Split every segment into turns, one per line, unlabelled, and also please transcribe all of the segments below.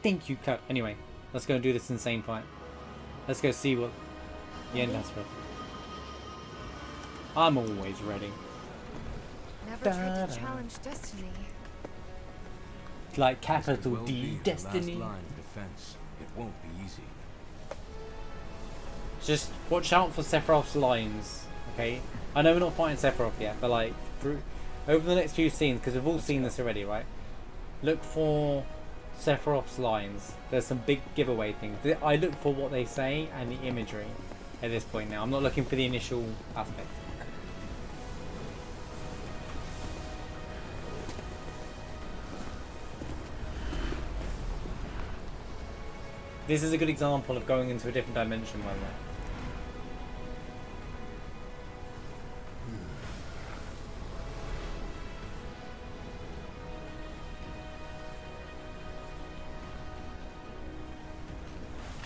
think you cut. Anyway, let's go and do this insane fight. Let's go see what the end has for us. I'm always ready.
Never tried to challenge destiny.
Like capital D, destiny.
Last line of defense. It won't be easy.
Just watch out for Sephiroth's lines, okay? I know we're not fighting Sephiroth yet, but like over the next few scenes, because we've all seen this already, right? Look for Sephiroth's lines. There's some big giveaway things. I look for what they say and the imagery at this point now. I'm not looking for the initial aspect. This is a good example of going into a different dimension, by the way.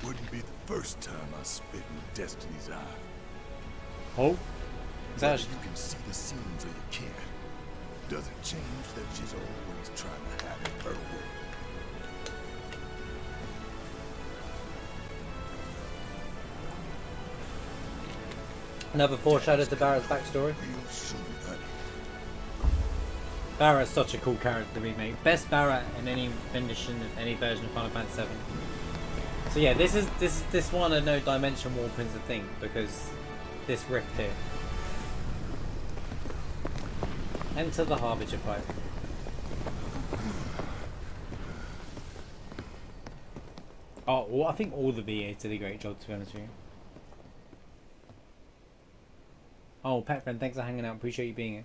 Wouldn't be the first time I spit in Destiny's eye.
Oh? Is that
Whether you can see the scenes or you can't, doesn't change that she's always trying to have it her way.
another foreshadow to Barrett's backstory?
Real soon, honey.
Barrett's such a cool character to remake. Best Barrett in any rendition of any version of Final Fantasy VII. So yeah, this one and no dimension warping's a thing because this rift here. Enter the Harbinger fight. Oh, well, I think all the VAs did a great job, to be honest with you. Oh, Pet Friend, thanks for hanging out. Appreciate you being here.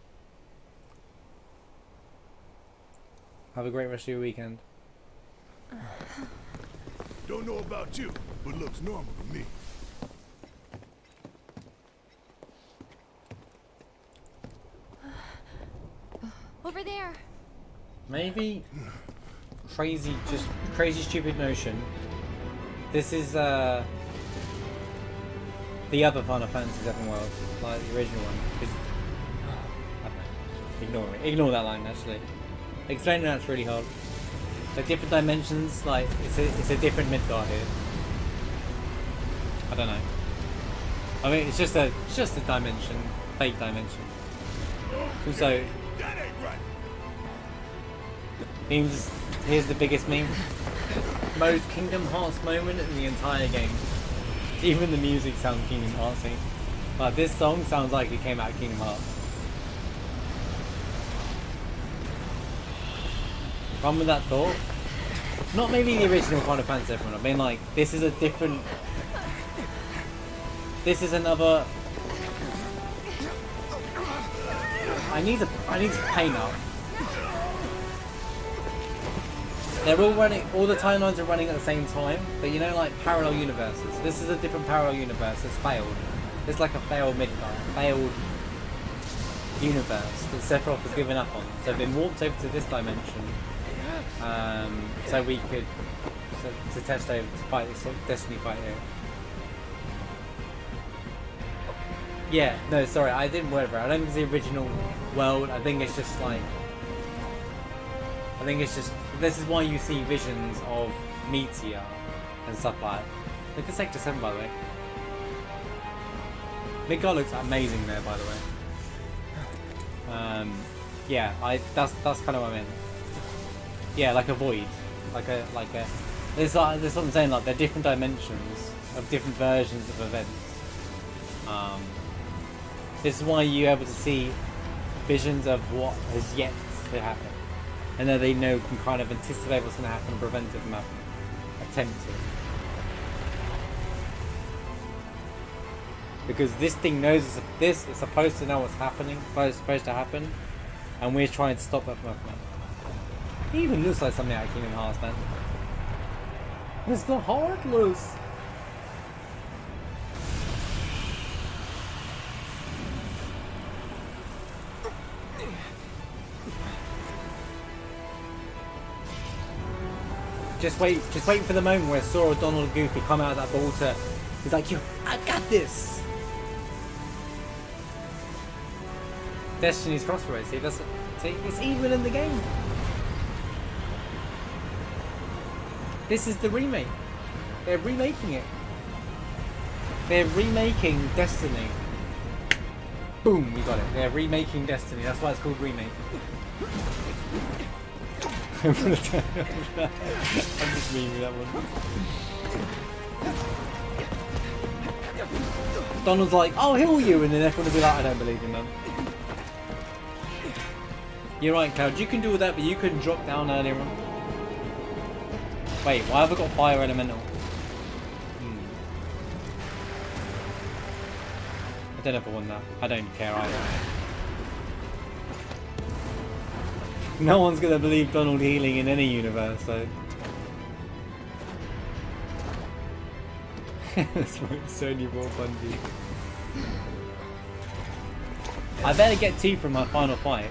Have a great rest of your weekend.
Don't know about you, but looks normal to me.
Over there.
Maybe crazy, just crazy stupid notion. This is the other Final Fantasy VII world, like the original one. Ignore it. Ignore that line. Actually, explaining that's really hard. The different dimensions, like it's a different Midgard here. I don't know. I mean, it's just a dimension, fake dimension. Also,
That ain't right.
memes. Here's the biggest meme. Most Kingdom Hearts moment in the entire game. Even the music sounds Kingdom Heartsy. Like this song sounds like it came out of Kingdom Hearts. Run with that thought. Not maybe the original Final Fantasy VII. I mean, like this is a different. This is another. I need to paint up. They're all running. All the timelines are running at the same time, but you know, like parallel universes. This is a different parallel universe that's failed. It's like a failed Midgard, failed universe that Sephiroth has given up on. So they've been warped over to this dimension. So we could to test over to fight this Destiny fight here. Yeah, no, sorry, I didn't word it right. I don't think it's the original world. I think it's just like. I think it's just. This is why you see visions of Meteor and stuff like that. Look at Sector 7, by the way. Midgard looks amazing there, by the way. Yeah, that's kind of what I meant. Yeah, like a void, like a. This is what I'm saying. Like they're different dimensions of different versions of events. This is why you're able to see visions of what has yet to happen, and that they know can kind of anticipate what's going to happen and prevent it from happening. Attempt to. Because this thing knows this is supposed to know what's happening, what's supposed to happen, and we're trying to stop that from happening. He even looks like something out of Kingdom Hearts, man. Mr. Heartless! Just wait for the moment where Sora, Donald, and Goofy come out of that water. He's like, yo, I got this! Destiny's Crossroads, see, it's even in the game. This is the remake. They're remaking it. They're remaking Destiny. Boom, we got it. They're remaking Destiny. That's why it's called remake. I'm just memeing that one. Donald's like, I'll heal you, and then everyone will be like, I don't believe in them. You're right, Cloud. You can do all that, but you couldn't drop down earlier on. Wait, why have I got fire elemental? I don't know if I won that. I don't care either. No one's gonna believe Donald healing in any universe, so. That's right, Sony bought Bungie. I better get Tifa in my final fight.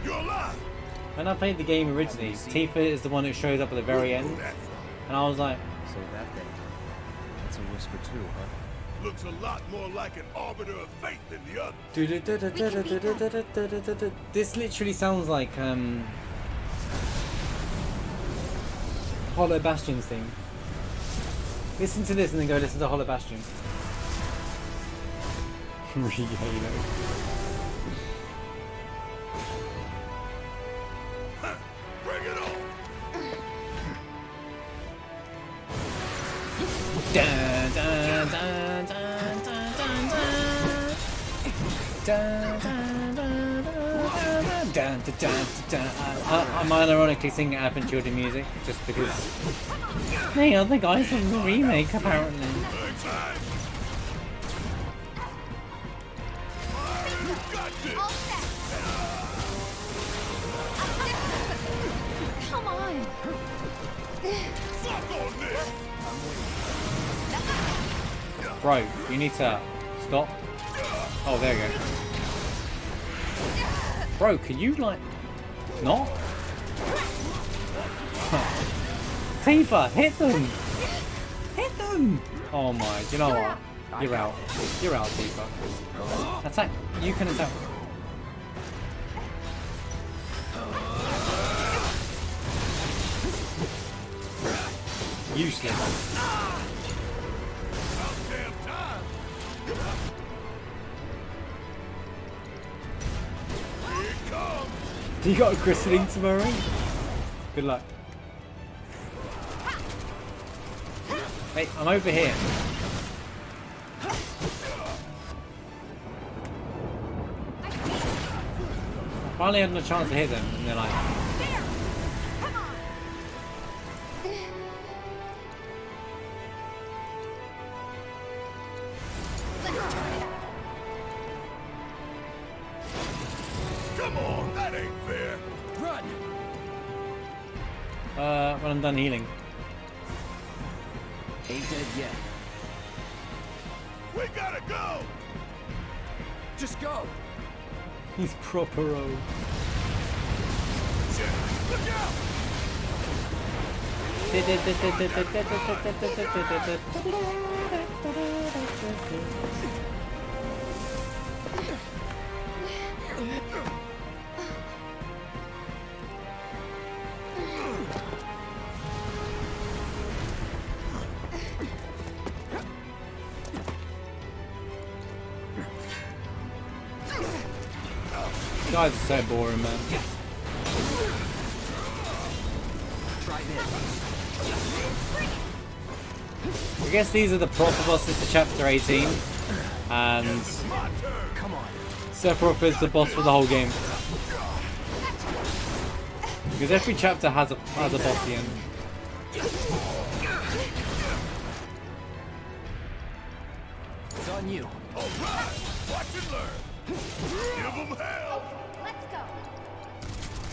When I played the game originally, Tifa is the one who shows up at the very end. And I was like,
So that thing. That's a whisper too, huh?
Looks a lot more like an arbiter of fate than the other.
this literally sounds like Hollow Bastion's thing. Listen to this and then go listen to Hollow Bastion. Re-Halo.
Bring it on.
Dun, dun, dun, dun, dun, dun, dun. Dun, dun, dun, dun, dun, dun, dun. I'm unironically singing Advent Children music just because they are the guys from the remake apparently.
All set. Come on.
Fuck on this.
Bro, you need to stop. Oh, there you go. Bro, can you like not? Tifa, hit them! Hit them! Oh my, do you know what? You're out. You're out, Tifa. Attack. You can attack. Useless. You got a christening tomorrow? Good luck. Hey, I'm over here. Finally had a chance to hit them, and they're like,
There. Come on. Let's try it out.
Come on, that ain't fair.
Run!
when I'm done healing.
Ain't dead yet.
We gotta go.
Just go!
He's proper old.
Shit, look out.
Guys are so boring, man.
Try this.
I guess these are the proper bosses for chapter 18, and
Come on.
Sephiroth is the boss for the whole game. Because every chapter has a boss at the end.
It's on you.
All right, watch and learn. Give them hell.
Let's go.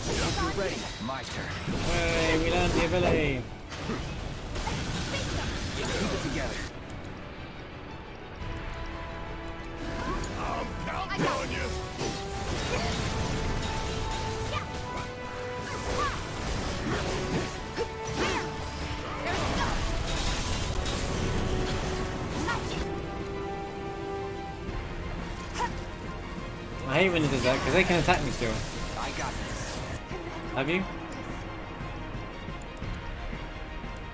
If you're ready, my turn.
Hey, we learned the ability.
Keep it together.
I'm counting on you.
I hate when it does that, because they can attack me still.
I got this.
Have you?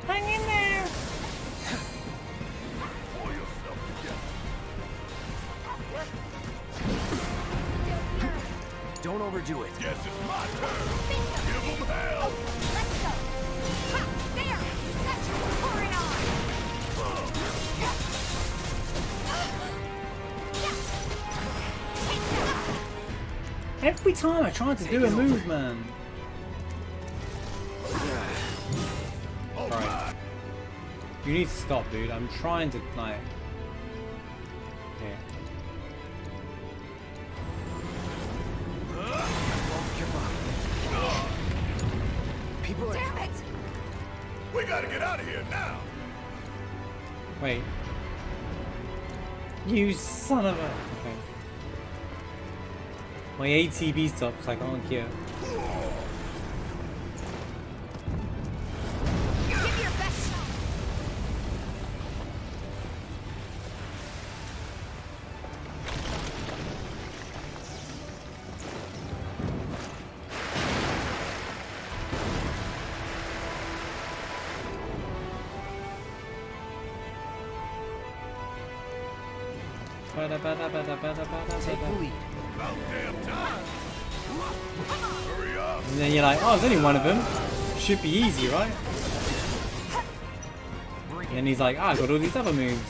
Hang in there!
Don't overdo it.
Guess it's my turn. Give them hell.
Let's go. Ha! There! That's pouring on!
Every time I try to do a move, man. Right. You need to stop, dude. I'm trying to, like... Here.
Don't give up. People are...
Damn it!
We gotta get out of here now.
Wait. You son of a... Okay. My ATB stops, I can't cure.
Give your best shot!
Take the lead.
About damn time. Hurry up.
And then you're like, oh, there's only one of them. Should be easy, right? And then he's like, ah, I got all these other moves.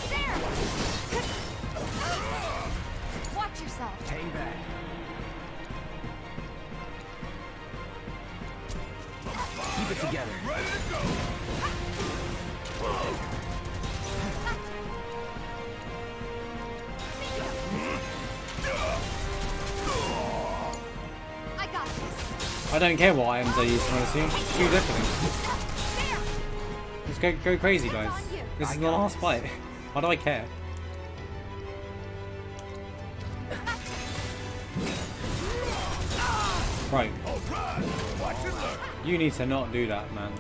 There! Watch yourself.
Hang back. Keep it together.
Ready to go.
I got this.
I don't care what items I use, honestly. Just use everything.
There!
Just go crazy, guys. This is the last fight. Why do I care? Right.
All right. Watch and learn.
You need to not do that, man.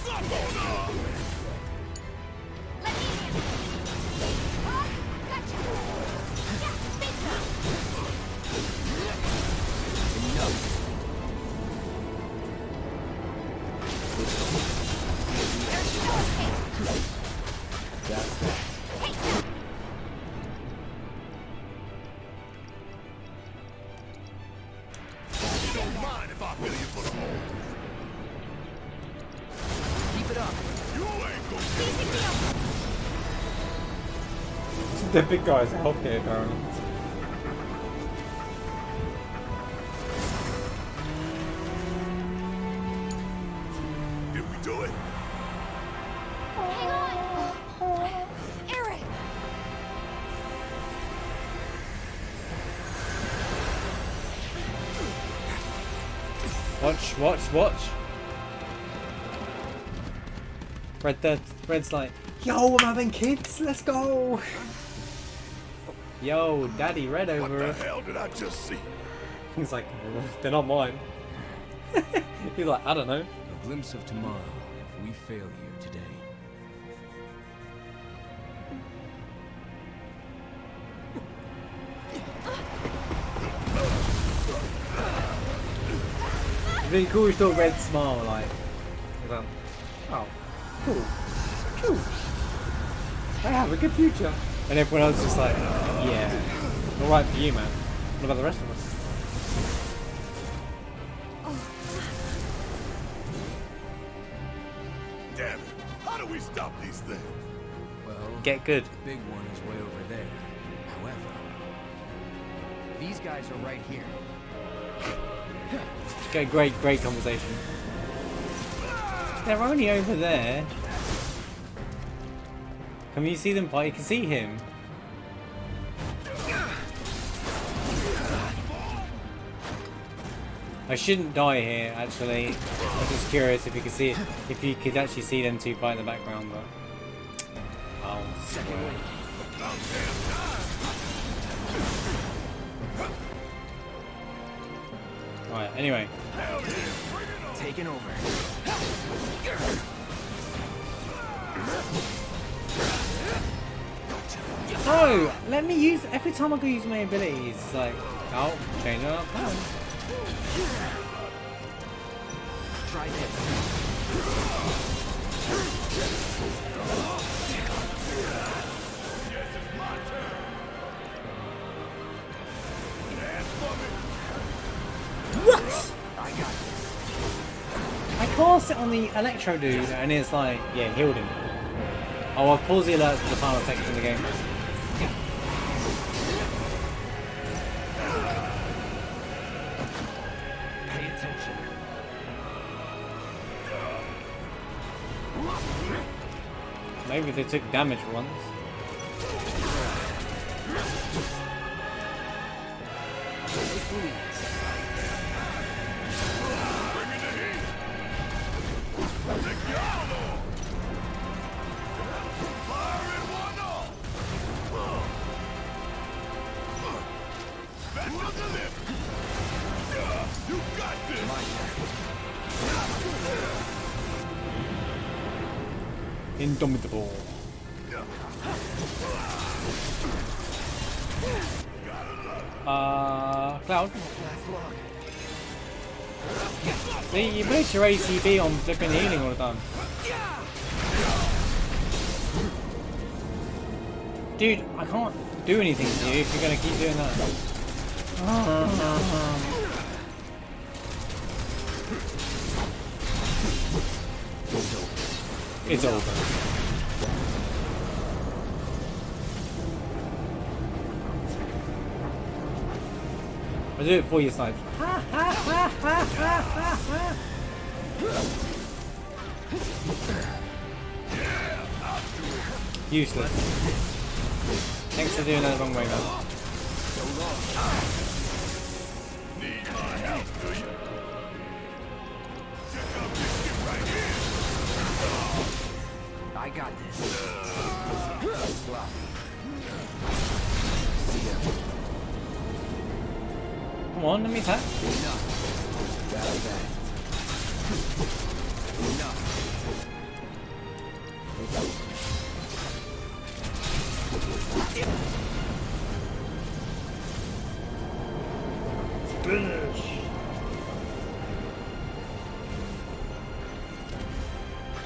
Come on up.
Let me in. Oh, gotcha. Yeah, bingo.
Enough.
There's no escape.
That's that.
Hey,
You don't mind if I fill you full of holes.
Keep it up.
You ain't gonna
easy deal.
The big guy's healthcare, apparently.
Did we do it?
Hang on. Eric.
Watch. Red's like, yo, I'm having kids, let's go. Yo, Daddy Red
What
over.
the hell did I just see?
He's like, they're not mine. He's like, I don't know.
A glimpse of tomorrow if we fail here today.
It's really cool. You saw Red smile, like, he's like, oh, cool. I have a good future. And everyone else is just like, yeah, all right for you, man. What about the rest of us?
Damn it. How do we stop these things?
Well,
Get good.
the big one is way over there. However, these guys are right here.
Okay, great conversation. They're only over there. Can you see them fight? You can see him. I shouldn't die here, actually. I'm just curious if you could see, if you could actually see them two fight in the background, but oh, right. Anyway,
Taking over.
no, let me use every time I go use my abilities. It's like, oh, change up.
Try this.
What?
I got this.
I cast it on the Electro dude and it's like, yeah, healed him. Oh, I've paused the alerts for the final section of the game.
Pay attention.
Maybe they took damage once. Indomitable. Cloud. See, you base your ACB on flipping healing all the time. Dude, I can't do anything to you if you're gonna keep doing that. It's over. I'll do it for you, Snipes. Useless. Thanks for doing that the wrong way, though.
Need my help, do you?
I got this. Sloppy. See ya.
Come on, let me attack.
Enough. Got it back. Enough.
Finish.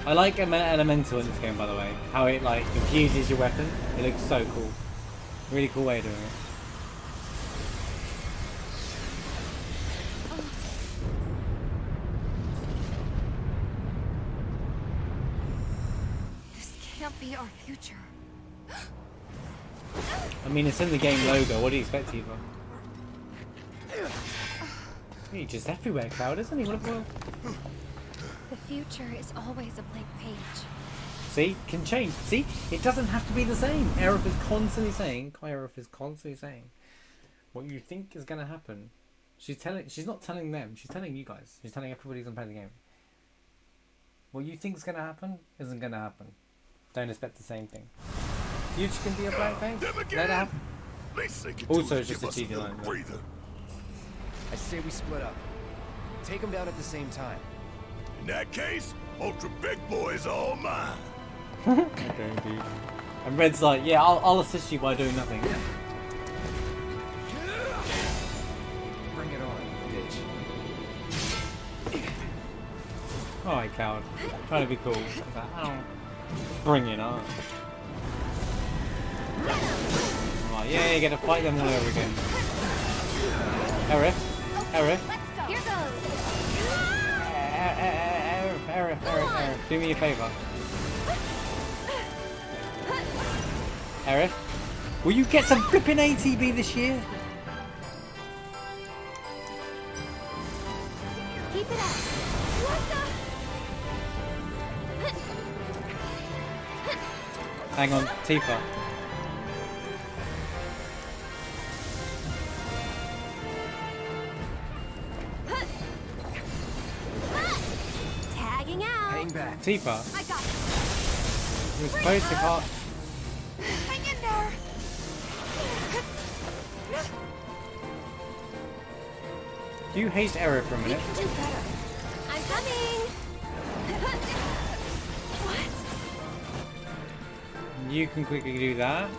I like Elemental in this game, by the way. How it like infuses your weapon. It looks so cool. Really cool way of doing it.
This can't be our future.
I mean, it's in the game logo. What do you expect, Eva? He's just everywhere, Cloud, isn't he? What a world.
The future is always a blank page.
See? Can change. See? It doesn't have to be the same. Aerith is constantly saying, what you think is going to happen. She's not telling them. She's telling you guys. She's telling everybody who's going to play the game. What you think is going to happen isn't going to happen. Don't expect the same thing. Future can be a blank page. Let it happen. Also, it's just a cheesy line.
Breather.
I say we split up. Take them down at the same time.
In that case, Ultra Big Boy is all mine.
Okay, dude. And Red's like, yeah, I'll assist you by doing nothing.
Bring it on, bitch.
Alright, coward. Trying to be cool. Like, oh. Bring it on. Oh, yeah, you get to fight them all over again. Aerith. Aerith.
Let's go. Here goes.
Aerith. Do me a favor. Aerith. Will you get some flipping ATB this year?
Keep it up. What the?
Hang on, Tifa.
Tagging out.
Hang back.
Tifa.
I got it.
You're supposed to cast.
Hang in there.
Do you haste Aerith for a
We
minute?
can do better. I'm coming. What?
You can quickly do that.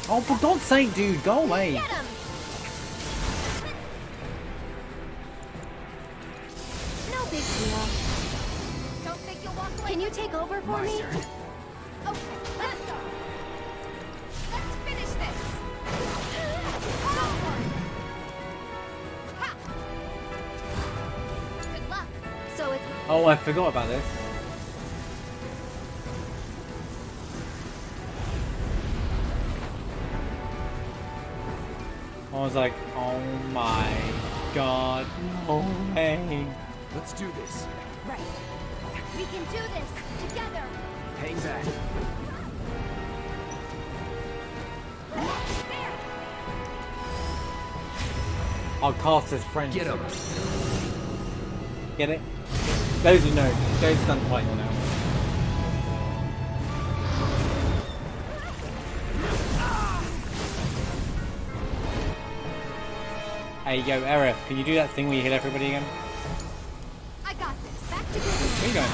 Oh, for God's sake, dude, go away.
Get him. No big deal. Don't think you'll walk away. Can you take over for me? Okay, let's go. Let's finish this. Go for it. So it's
Oh, I forgot about this. I was like, oh my god, no way.
Let's do this.
right. We can do this together.
Hang back.
I'll cast as friends.
Get him.
Get it? Those who know, those done quite well now. Hey, yo, Aerith, can you do that thing where you hit everybody again?
I got this. Back to business.
Where you going?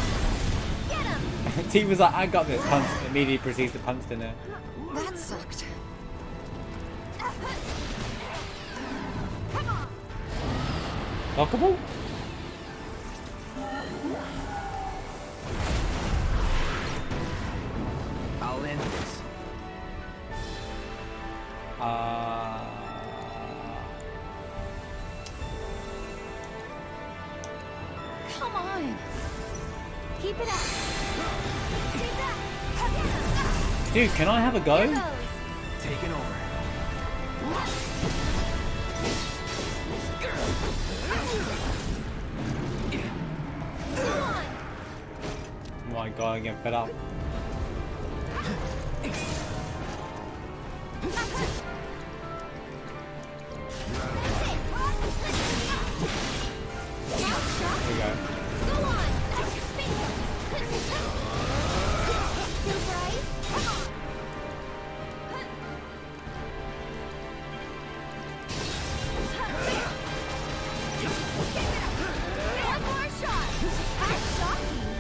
Get him.
T was like, I got this. Punch. Immediately proceeds to punch in there.
That sucked. Come on.
Lockable?
I'll end this.
Come on. Keep it up. Stay back.
Dude, can I have a go?
Here goes.
Taking over.
Come on.
Oh my god, I'm getting fed up. There we go.
Go on. Too bright. Come on. One more shot. That's shocking.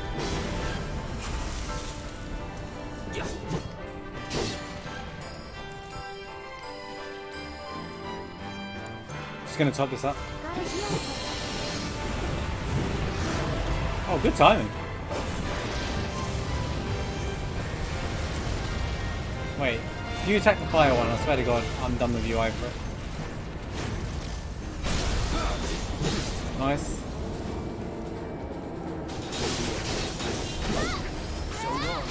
Just gonna top this up.
Gotta heal.
Oh, good timing. Wait, if you attack the fire one, I swear to god, I'm done with you over it. Nice.
So long.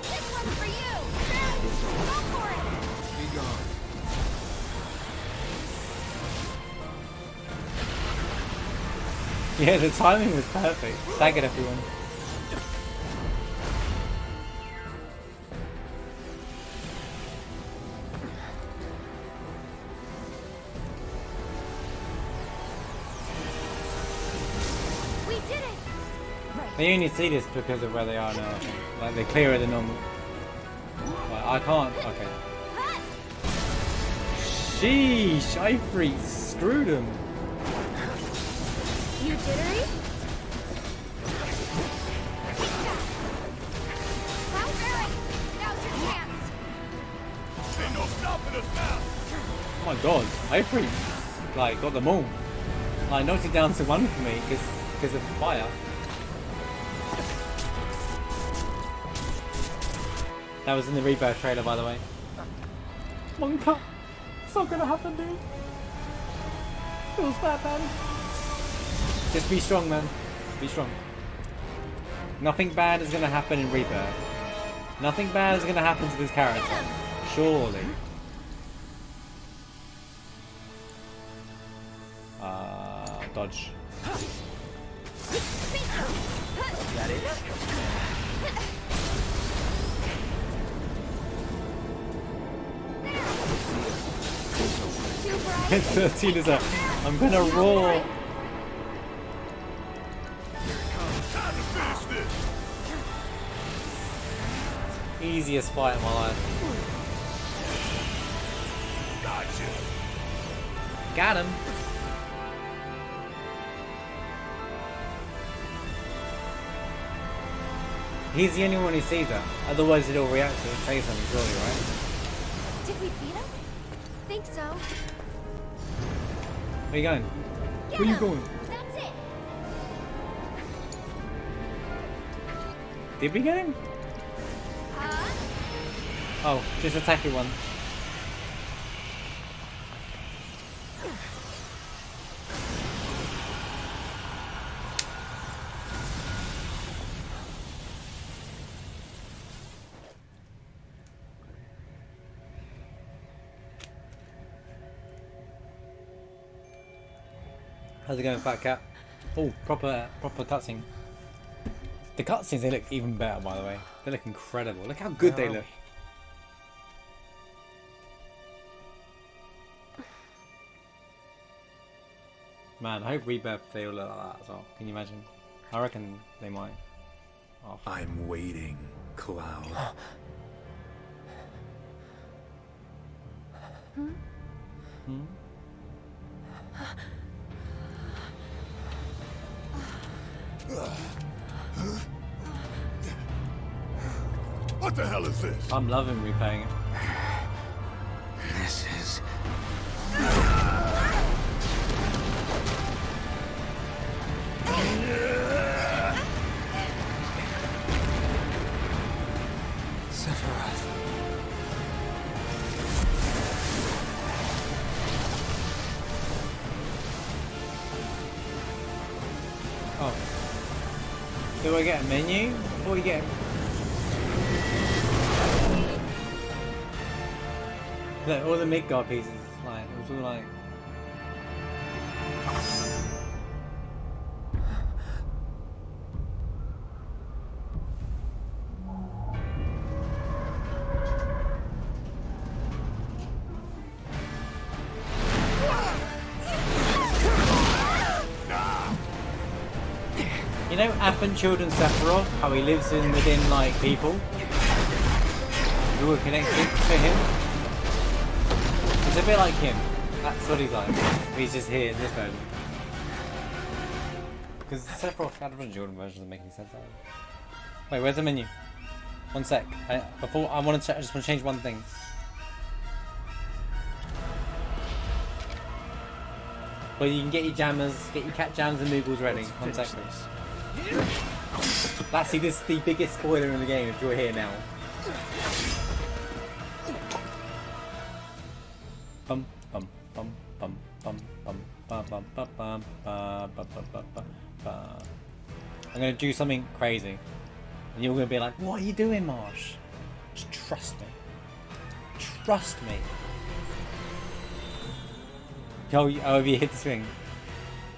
This one's for you. Go for it.
Be gone.
Yeah, the timing was perfect. Staggered everyone.
We did it. Right.
They only see this because of where they are now, I think. Like, they're clearer than normal. Like, I can't. Okay. Sheesh, I screwed him.
You jittery? Bounce Eric. Now's your chance.
Ain't no stopping us now.
Oh my god, I like got them all. Like knocked it down to one for me because of fire. That was in the Rebirth trailer, by the way. Monka, it's not gonna happen, dude. Feels bad, man. Just be strong, man. Be strong. Nothing bad is gonna happen in Rebirth. Nothing bad is gonna happen to this character. Surely. Dodge.
That it?
Too bright.
13 is a. I'm gonna roar.
Time to finish this.
Easiest fight of my life.
Gotcha.
Got him. He's the only one who sees that. Otherwise, it'll react to it and say something, surely, right?
Did we beat him? Think so.
Where are you going?
Get
Where are you
him.
going?
That's it.
Did we get him?
Huh?
Oh, just attack it one. How's it going, Fat Cat? Oh, proper cutscene. The cutscenes, they look even better, by the way. They look incredible. Look how good they look. Man, I hope Rebirth they all look like that as well. Can you imagine? I reckon they might. Oh.
I'm waiting, Cloud.
What the hell is this?
I'm loving replaying it.
This is... Sephiroth.
Oh. Do I get a menu? Before we get... Look, all the Midgard pieces, like, it was all like... You know Affan Children Sephiroth, how he lives in within like people? Who are connected to him? It's a bit like him. That's what he's like. He's just here in this version. Because Sephiroth Affan Children version doesn't make any sense. Wait, where's the menu? One sec. Before I want to, I just want to change one thing. Well, you can get your jammers, get your cat jams and noodles ready. One sec. That's see, this is the biggest spoiler in the game if you're here now. Bum bum bum bum bum bum bum bum bum bum bum bum bum bum. I'm gonna do something crazy, and you're gonna be like, "What are you doing, Marsh?" Just trust me. Trust me. Oh, have you hit the swing?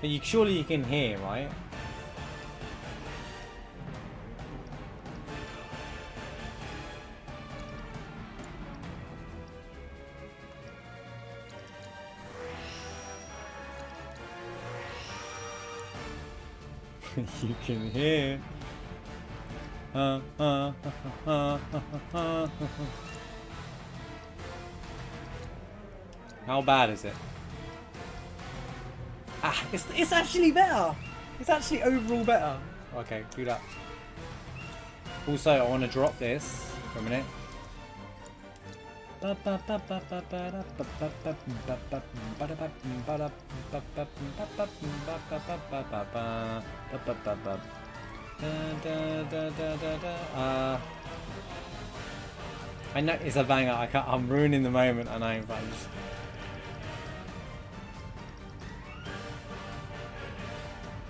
But you surely you can hear, right? You can hear. How bad is it? Ah, it's actually better. It's actually overall better. Okay, do that. Also, I want to drop this for a minute. I know it's a banger. I'm ruining the moment. I know, but I'm just...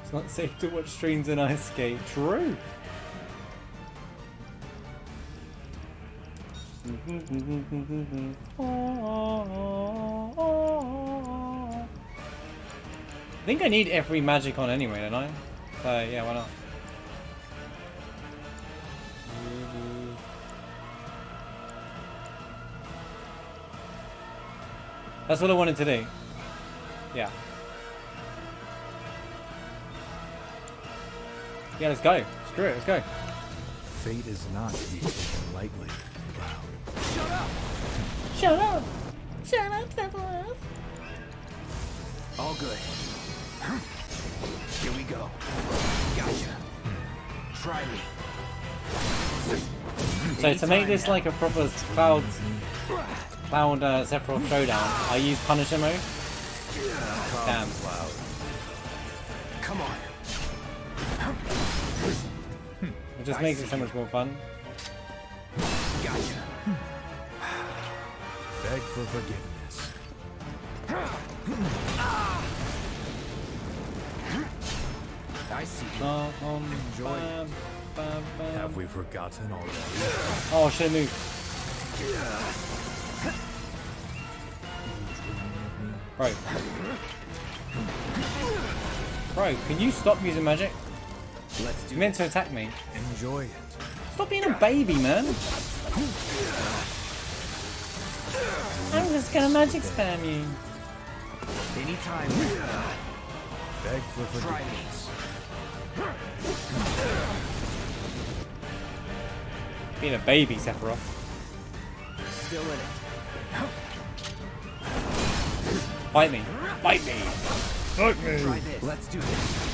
It's not safe to watch streams in ice skate. True. I think I need every magic on anyway, don't I? So yeah, why not? That's what I wanted to do. Yeah. Yeah, let's go. Screw it, let's go.
Fate is not to be taken lightly, Cloud.
Shut up!
Shut up! Shut up, Sephiroth!
All good. Here we go. Gotcha. Try me.
So to make this like a proper Cloud Sephiroth showdown, I use Punisher mode. Damn.
Cloud.
Come on.
It just makes it so much more fun.
Gotcha.
Beg for forgiveness.
I see you.
Enjoy it. Have we forgotten already?
Oh, I should have moved. Right. Bro, can you stop using magic?
Let's do
You meant to attack me.
Enjoy it.
Stop being a baby, man. I'm just gonna magic spam you.
Anytime.
Beg for
Try
forgiveness.
me.
Being a baby, Sephiroth.
Still in it.
Fight me. Fight me.
Fuck me.
Try this. Let's do this.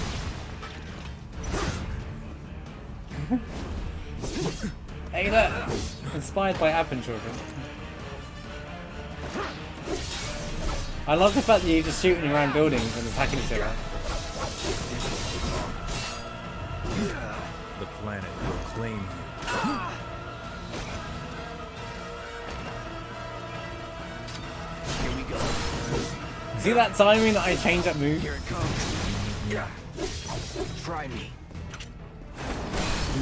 Hey, look. Inspired by Advent Children. I love the fact that you're just shooting around buildings and attacking each other.
The planet will claim you.
Here we go.
See that timing that I changed that move?
Here it comes. Try me.
Do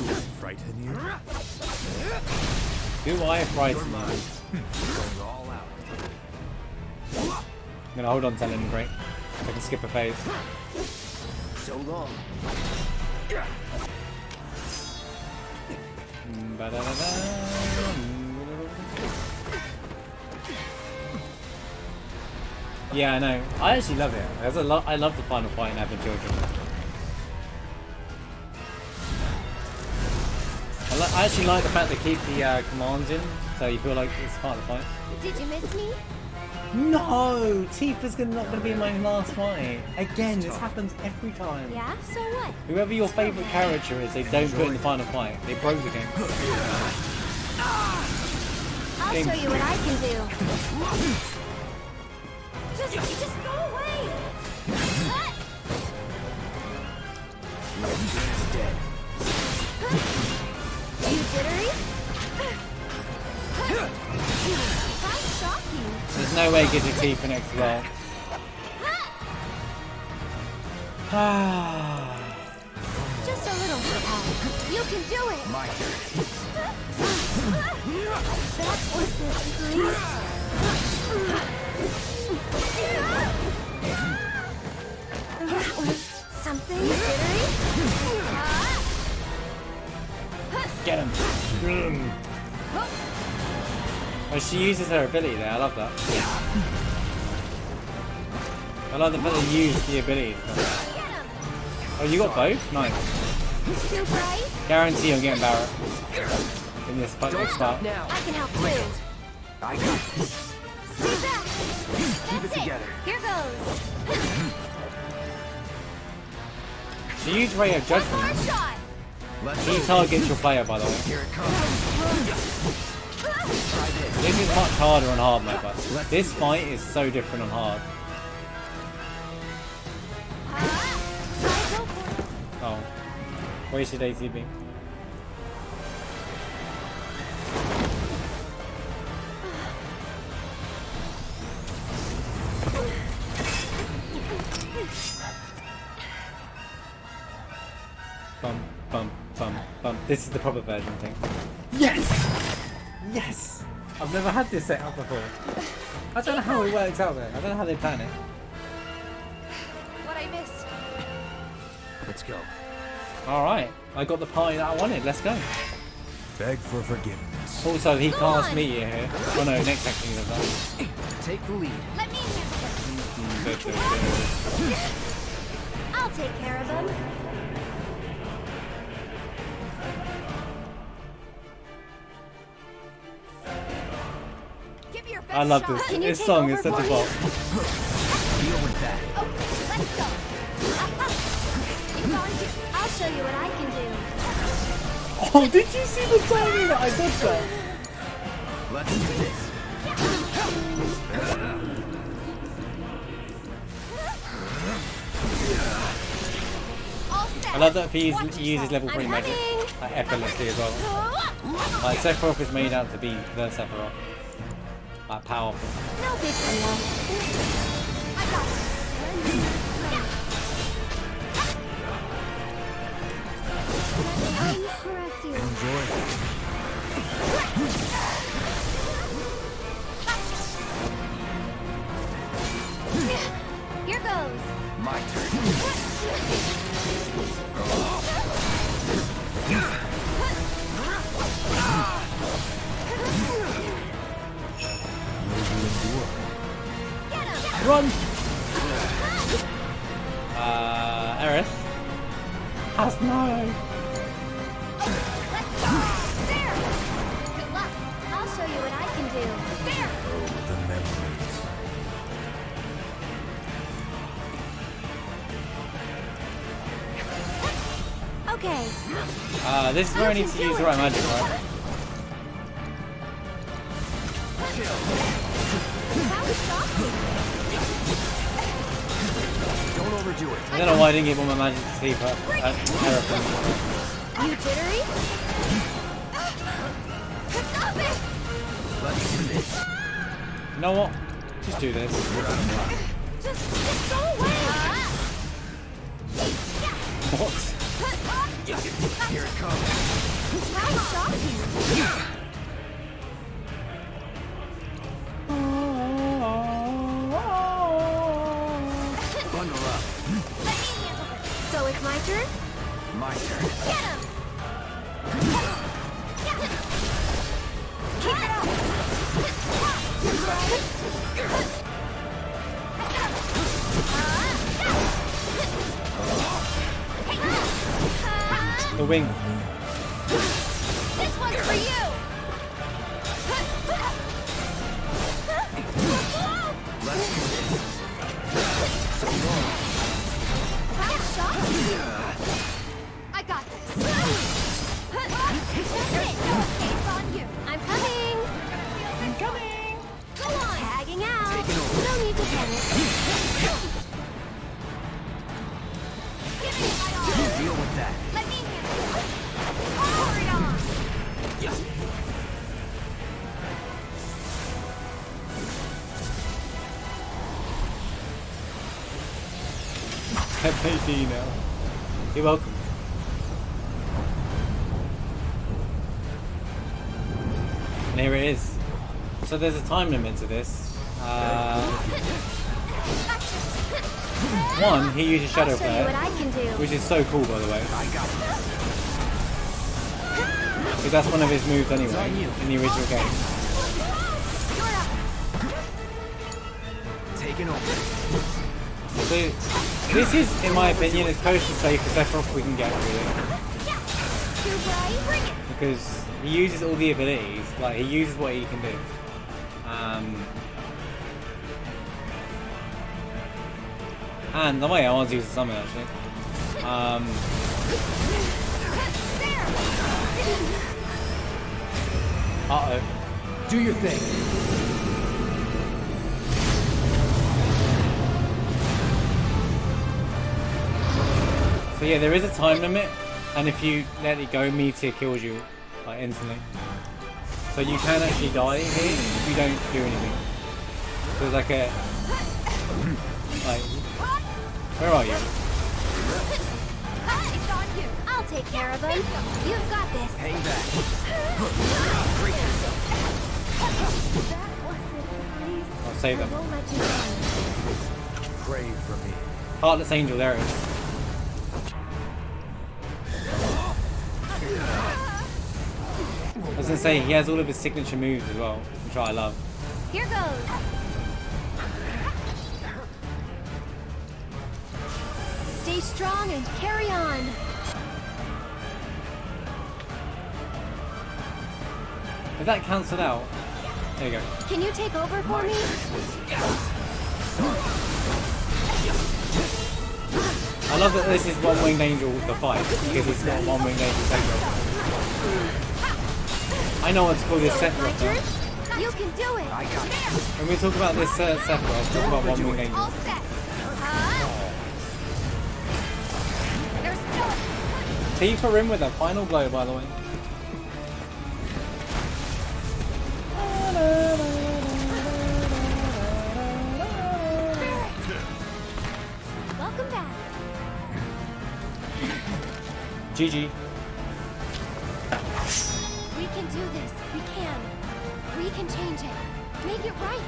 I frighten you?
Do I frighten
You're
you?
mine. Going all out.
I'm gonna hold on to Lemon Break. I can skip a phase.
So long. Yeah, I know. I actually love it. There's a lot. I love the final fight in Advent Children. I actually like the fact they keep the commands in, so you feel like it's part of the fight.
Did you miss me?
No! Tifa's not gonna be in my last fight. Again, this happens every time.
Yeah, so what?
Whoever your favourite character is, they don't put in the final fight. They broke the game.
I'll show you what I can do. Just go away.
Dead.
You jittery? That's shocking.
There's no way it gives you Tifa next roll.
Just a little bit. You can do it.
My turn.
That was it, please. That was something jittery.
Get him. Oh, she uses her ability there. I love that. I like the fact they use the abilities. Oh, you got both? Nice.
Too bright?
Guarantee I'm getting Barrett in this
Don't
next
stop
part.
now.
I can help too.
I got this.
Stay back.
Keep
That's
it together.
Here goes.
She used Ray of
One more
Judgment.
shot.
Let's
He
go.
targets your player, by the way.
Here it comes. Try this.
This is much harder on hard mode, but this fight is so different on hard. Oh. Wasted ATB. Bum, bum, bum, bum. This is the proper version thing. Yes! Yes! I've never had this set up before. I don't know how it works out there. I don't know how they plan it.
What I missed.
Let's go.
Alright, I got the party that I wanted. Let's go.
Beg for forgiveness.
Also, he
Go
cast
on.
me here. Oh no, next action he does that.
Take the lead.
Let me handle it. I'll take care of them. Give your best
I love
shot.
this.
Can you
This
take
song
over
is such a
for me?
bop.
Deal with that.
Okay, let's go. It's on you. I'll show you what I can do.
Oh, did you see the timing that I did that?
Let's do this.
All set.
I love that he
Watch
uses
yourself.
level 3
I'm
magic
coming.
like, effortlessly as well. Like Sephiroth is made out to be the Sephiroth. Like powerful.
No big deal. I got this. Impress you.
Enjoy it.
Here goes.
My turn.
Run! Aerith has no.
There! Good luck. I'll show you what I can do. There!
Oh, the memories.
Okay.
This is where I need to use the right magic, right?
How shocking.
Don't overdo it.
I don't know why I didn't give all my magic to sleep at Aerith.
You jittery? Stop it!
Let's do this.
You know what? Just do this.
Just go away!
What?
Here it comes.
How shocking.
Bundle up.
Let me handle it. So it's my turn?
My turn.
Get him! Keep it up!
The wing.
This one's for you!
Let's do this.
How shocking! I got this! It's on you! I'm coming! I'm coming! Go on! Tagging out!
Taking over.
No need to panic! Give me my all!
Deal with that.
Let me handle it! Pour it on!
FAD now. You're welcome. And here it is. So there's a time limit to this. One, he uses Shadow
I'll show you what
Flare,
I can do.
which is so cool, by the way.
I got this.
Because that's one of his moves anyway, in the original game.
You're up.
Taking over.
So, this is, in my opinion, as close to safe as Sephiroth we can get, really.
Too bright? Bring it!
Because he uses all the abilities, like, he uses what he can do. And the way I want to use the summon, actually. Uh-oh.
Do your thing.
So yeah, there is a time limit, and if you let it go, meteor kills you, like, instantly. So you can actually die here if you don't do anything. So there's like a... like... Where are you?
It's on you. I'll take care of him. You've got this.
Hang back.
I'll save them.
Won't let you down.
Pray for me.
Heartless Angel, there it is. I was gonna say, he has all of his signature moves as well, which I love.
Here goes. Stay strong and carry on.
Is that cancelled out? There you go.
Can you take over for me?
I love that this is One Winged Angel the fight, because it's not One Winged Angel Sephiroth. I know what to call this
So it's my
Sephiroth
turn?
now.
You can do it.
I got it.
When we talk about this Sephiroth, talk about One Winged Angel.
All set. There's still
T for Rim with a final blow, by the way.
welcome back.
GG.
We can do this. We can. We can change it. Make it right.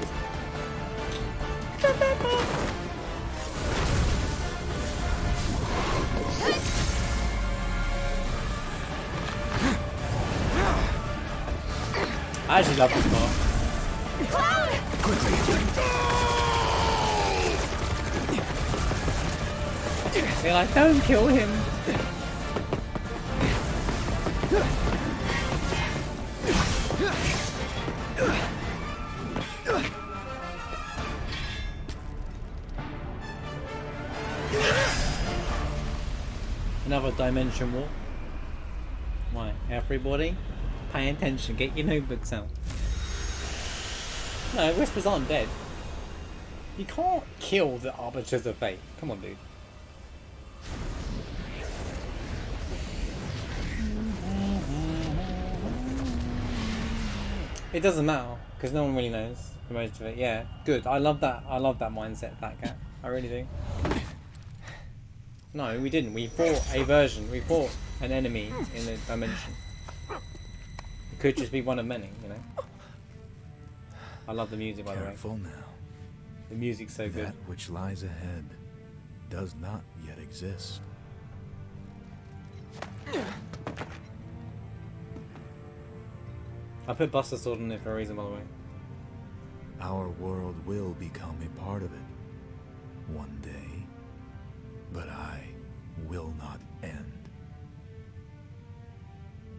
I actually love this part.
Cloud!
They're like, don't kill him. Another dimension warp. Right, everybody, pay attention. Get your notebooks out. No, Whispers aren't dead. You can't kill the Arbiters of Fate. Come on, dude. It doesn't matter because no one really knows for most of it. Yeah, good. I love that. I love that mindset, Fat Cat. I really do. No, we didn't. We fought a version. We fought an enemy in the dimension. It could just be one of many, you know. I love the music, by the way.
Careful now.
The music's so good.
That which lies ahead does not yet exist.
I put Buster Sword in it for a reason, by the way.
Our world will become a part of it one day. But I will not end.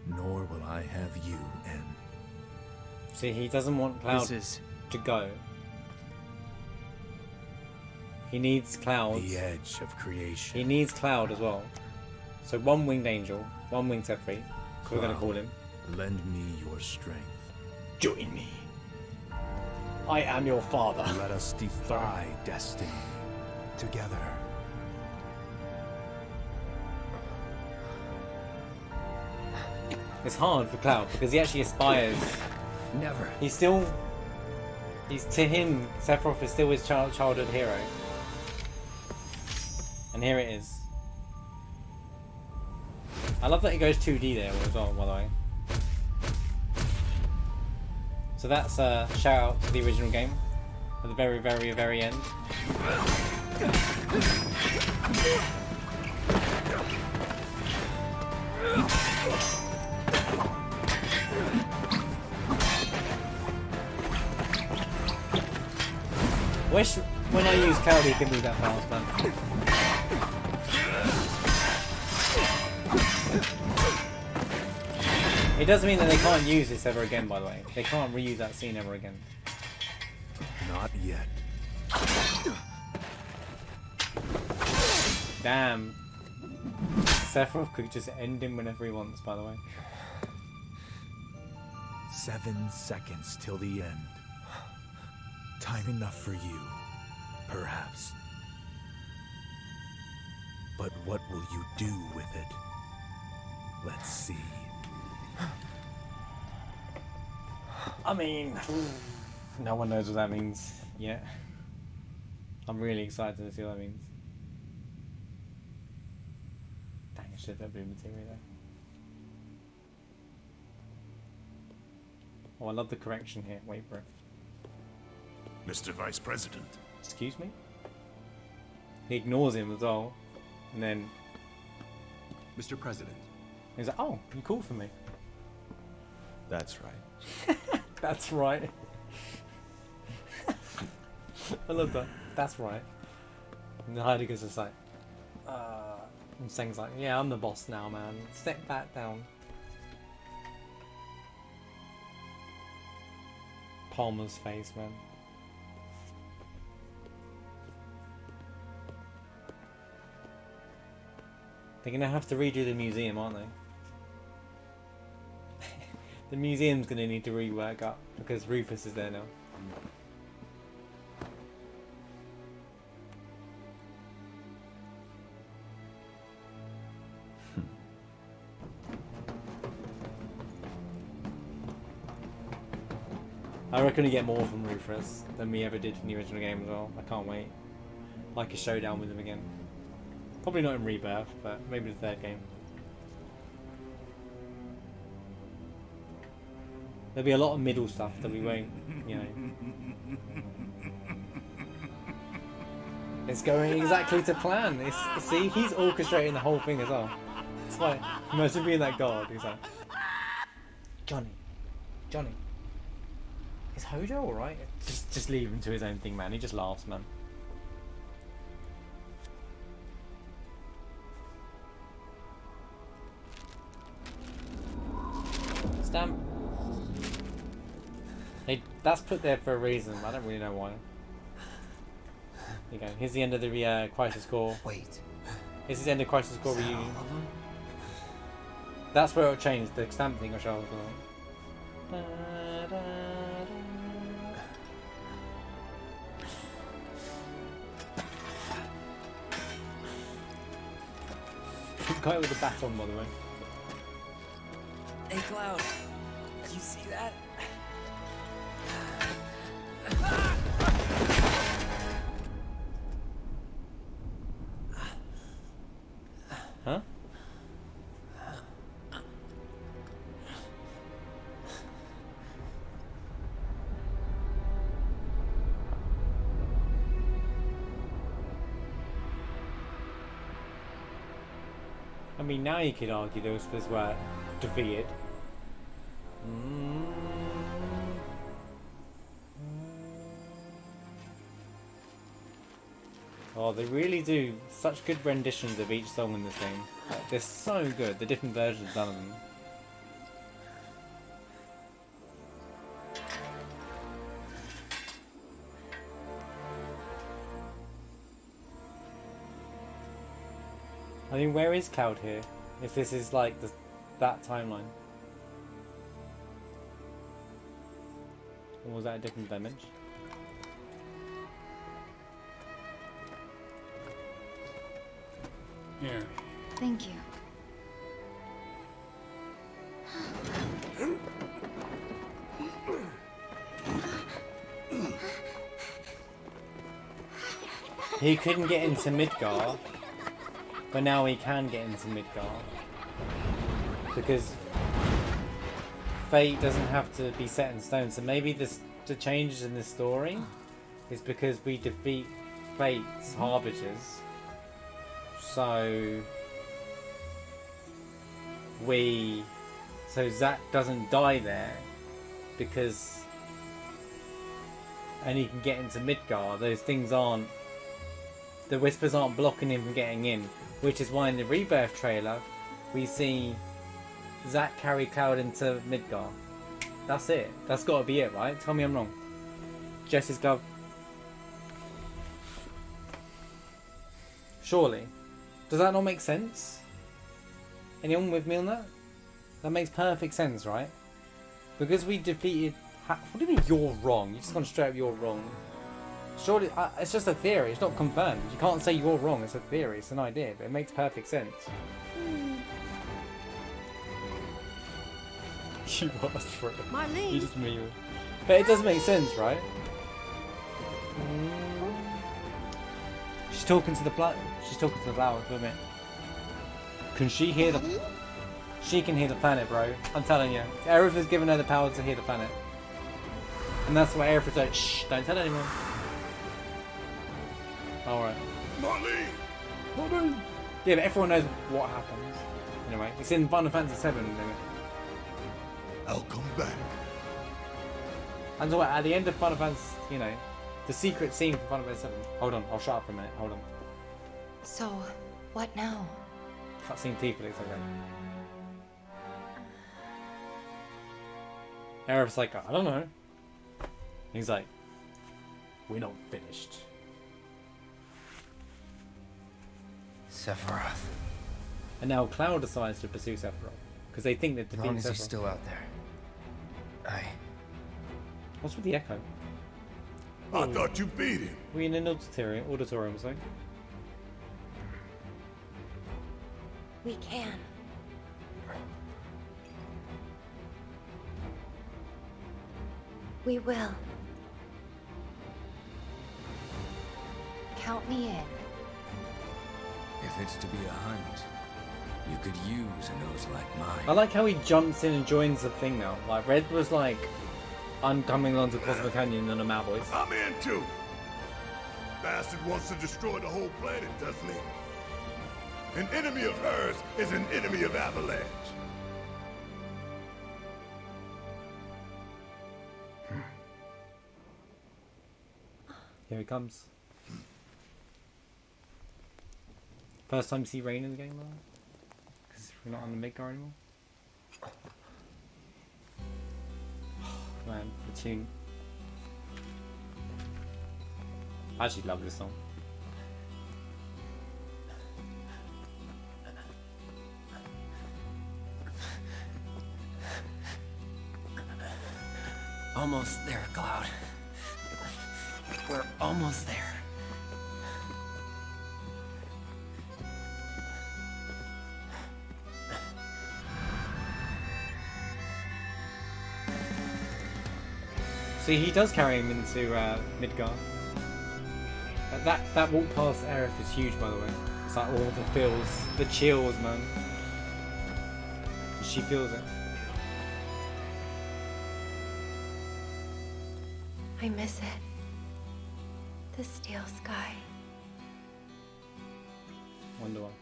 Nor will I have you end.
See, he doesn't want Cloud to go. He needs Cloud.
The edge of creation.
He needs Cloud as well. So one winged angel, one winged Teferi. So we're going to call him.
Lend me your strength.
Join me. I am your father.
Let us defy destiny together.
It's hard for Cloud because he actually aspires.
Never.
He's to him, Sephiroth is still his childhood hero. And here it is. I love that it goes 2D there as well, by the way. So that's a shout out to the original game at the very, very, very end. Wish when I use Cloud he can move that fast, man. It doesn't mean that they can't use this ever again, by the way. They can't reuse that scene ever again.
Not yet.
Damn. Sephiroth could just end him whenever he wants, by the way.
7 seconds till the end. Time enough for you, perhaps. But what will you do with it? Let's see.
I mean, no one knows what that means yet. I'm really excited to see what that means. Dang, I should have blue material there. Oh, I love the correction here. Wait for it.
Mr. Vice President.
Excuse me? He ignores him as well. And then
Mr. President.
he's like, oh, you called for me.
That's right.
That's right. I love that. That's right. And Heidegger's just like, and Seng's like, yeah, I'm the boss now, man. Step back down. Palmer's face, man. They're gonna have to redo the museum, aren't they? The museum's gonna need to rework up because Rufus is there now. I reckon we get more from Rufus than we ever did from the original game as well. I can't wait. Like a showdown with him again. Probably not in Rebirth, but maybe the third game. There'll be a lot of middle stuff that we won't, you know. It's going exactly to plan. See, he's orchestrating the whole thing as well. It's like, imagine being that guard. He's like, Johnny, Is Hojo alright? Just leave him to his own thing, man. He just laughs, man. Stamp. That's put there for a reason. I don't really know why. There you go. Here's the end of the Crisis Core.
Wait.
Here's the end of Crisis Core reunion. That's where it'll change. The stamp thing will show up. Guy with the baton, by the way.
Hey, Cloud. You see that?
Huh? I mean, now you could argue those Whispers were defeated. Oh, they really do such good renditions of each song in this game. Like, they're so good, the different versions done of them. I mean, where is Cloud here? If this is like that timeline. Or was that a different dimension?
Here.
Thank you.
He couldn't get into Midgar, but now he can get into Midgar. Because fate doesn't have to be set in stone, so maybe the changes in this story is because we defeat fate's harbingers. So Zack doesn't die there because, and he can get into Midgar. Those things aren't, the Whispers aren't blocking him from getting in, which is why in the Rebirth trailer we see Zack carry Cloud into Midgar. That's it. That's got to be it, right? Tell me I'm wrong. Jess's Gov. Surely. Does that not make sense? Anyone with me on that? That makes perfect sense, right? Because we defeated... What do you mean you're wrong? You just gone straight up you're wrong. Surely, it's just a theory. It's not confirmed. You can't say you're wrong. It's a theory. It's an idea. But it makes perfect sense. You asked for it.
Marlene.
You just mean it. But it does make sense, right? She's talking to the flower. She's talking to the flowers, wait a minute. Can she hear the... She can hear the planet, bro. I'm telling you. Aerith has given her the power to hear the planet. And that's why Aerith is like, shh, don't tell anyone. Alright.
Marlene!
Yeah, but everyone knows what happens. Anyway, it's in Final Fantasy VII.
I'll come back.
And so at the end of Final Fantasy, you know, the secret scene from Final Fantasy VII. Hold on, I'll shut up for a minute. Hold on.
So, what now?
Cutscene T-Flix, okay. Aerith's like, I don't know. He's like, we're not finished.
Sephiroth.
And now Cloud decides to pursue Sephiroth because they think they've
As long
defeated
as he's
Sephiroth.
still out there.
What's with the echo?
I thought you beat him.
We're in an auditorium or something.
We can. We will. Count me in.
If it's to be a hunt, you could use a nose like mine.
I like how he jumps in and joins the thing now. Like, Red was like, I'm coming along to Cosmo Canyon and I'm out, boys.
I'm in too. Bastard wants to destroy the whole planet, doesn't he? An enemy of hers is an enemy of Avalanche.
Here he comes. First time you see rain in the game, though? Because we're not on the Midgar anymore. Man, the tune. I actually love this song.
Almost there, Cloud. We're almost there.
See, he does carry him into Midgar. That walk past Aerith is huge, by the way. It's like all the feels, the chills, man. She feels it.
I miss it. The steel sky.
Wonder Woman.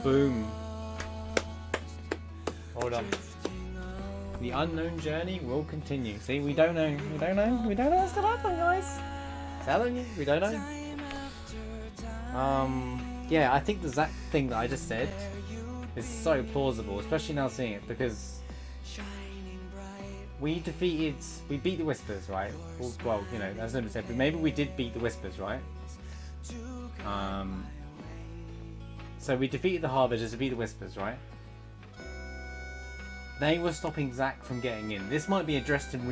Boom. Hold on. The unknown journey will continue. See, we don't know. We don't know. We don't know what's gonna happen, guys. Telling you, we don't know. Yeah, I think the exact thing that I just said is so plausible, especially now seeing it, because we beat the Whispers, right? Well, you know, that's never said, but maybe we did beat the Whispers, right? So we defeated the Harbingers to beat the Whispers, right? They were stopping Zack from getting in. This might be addressed in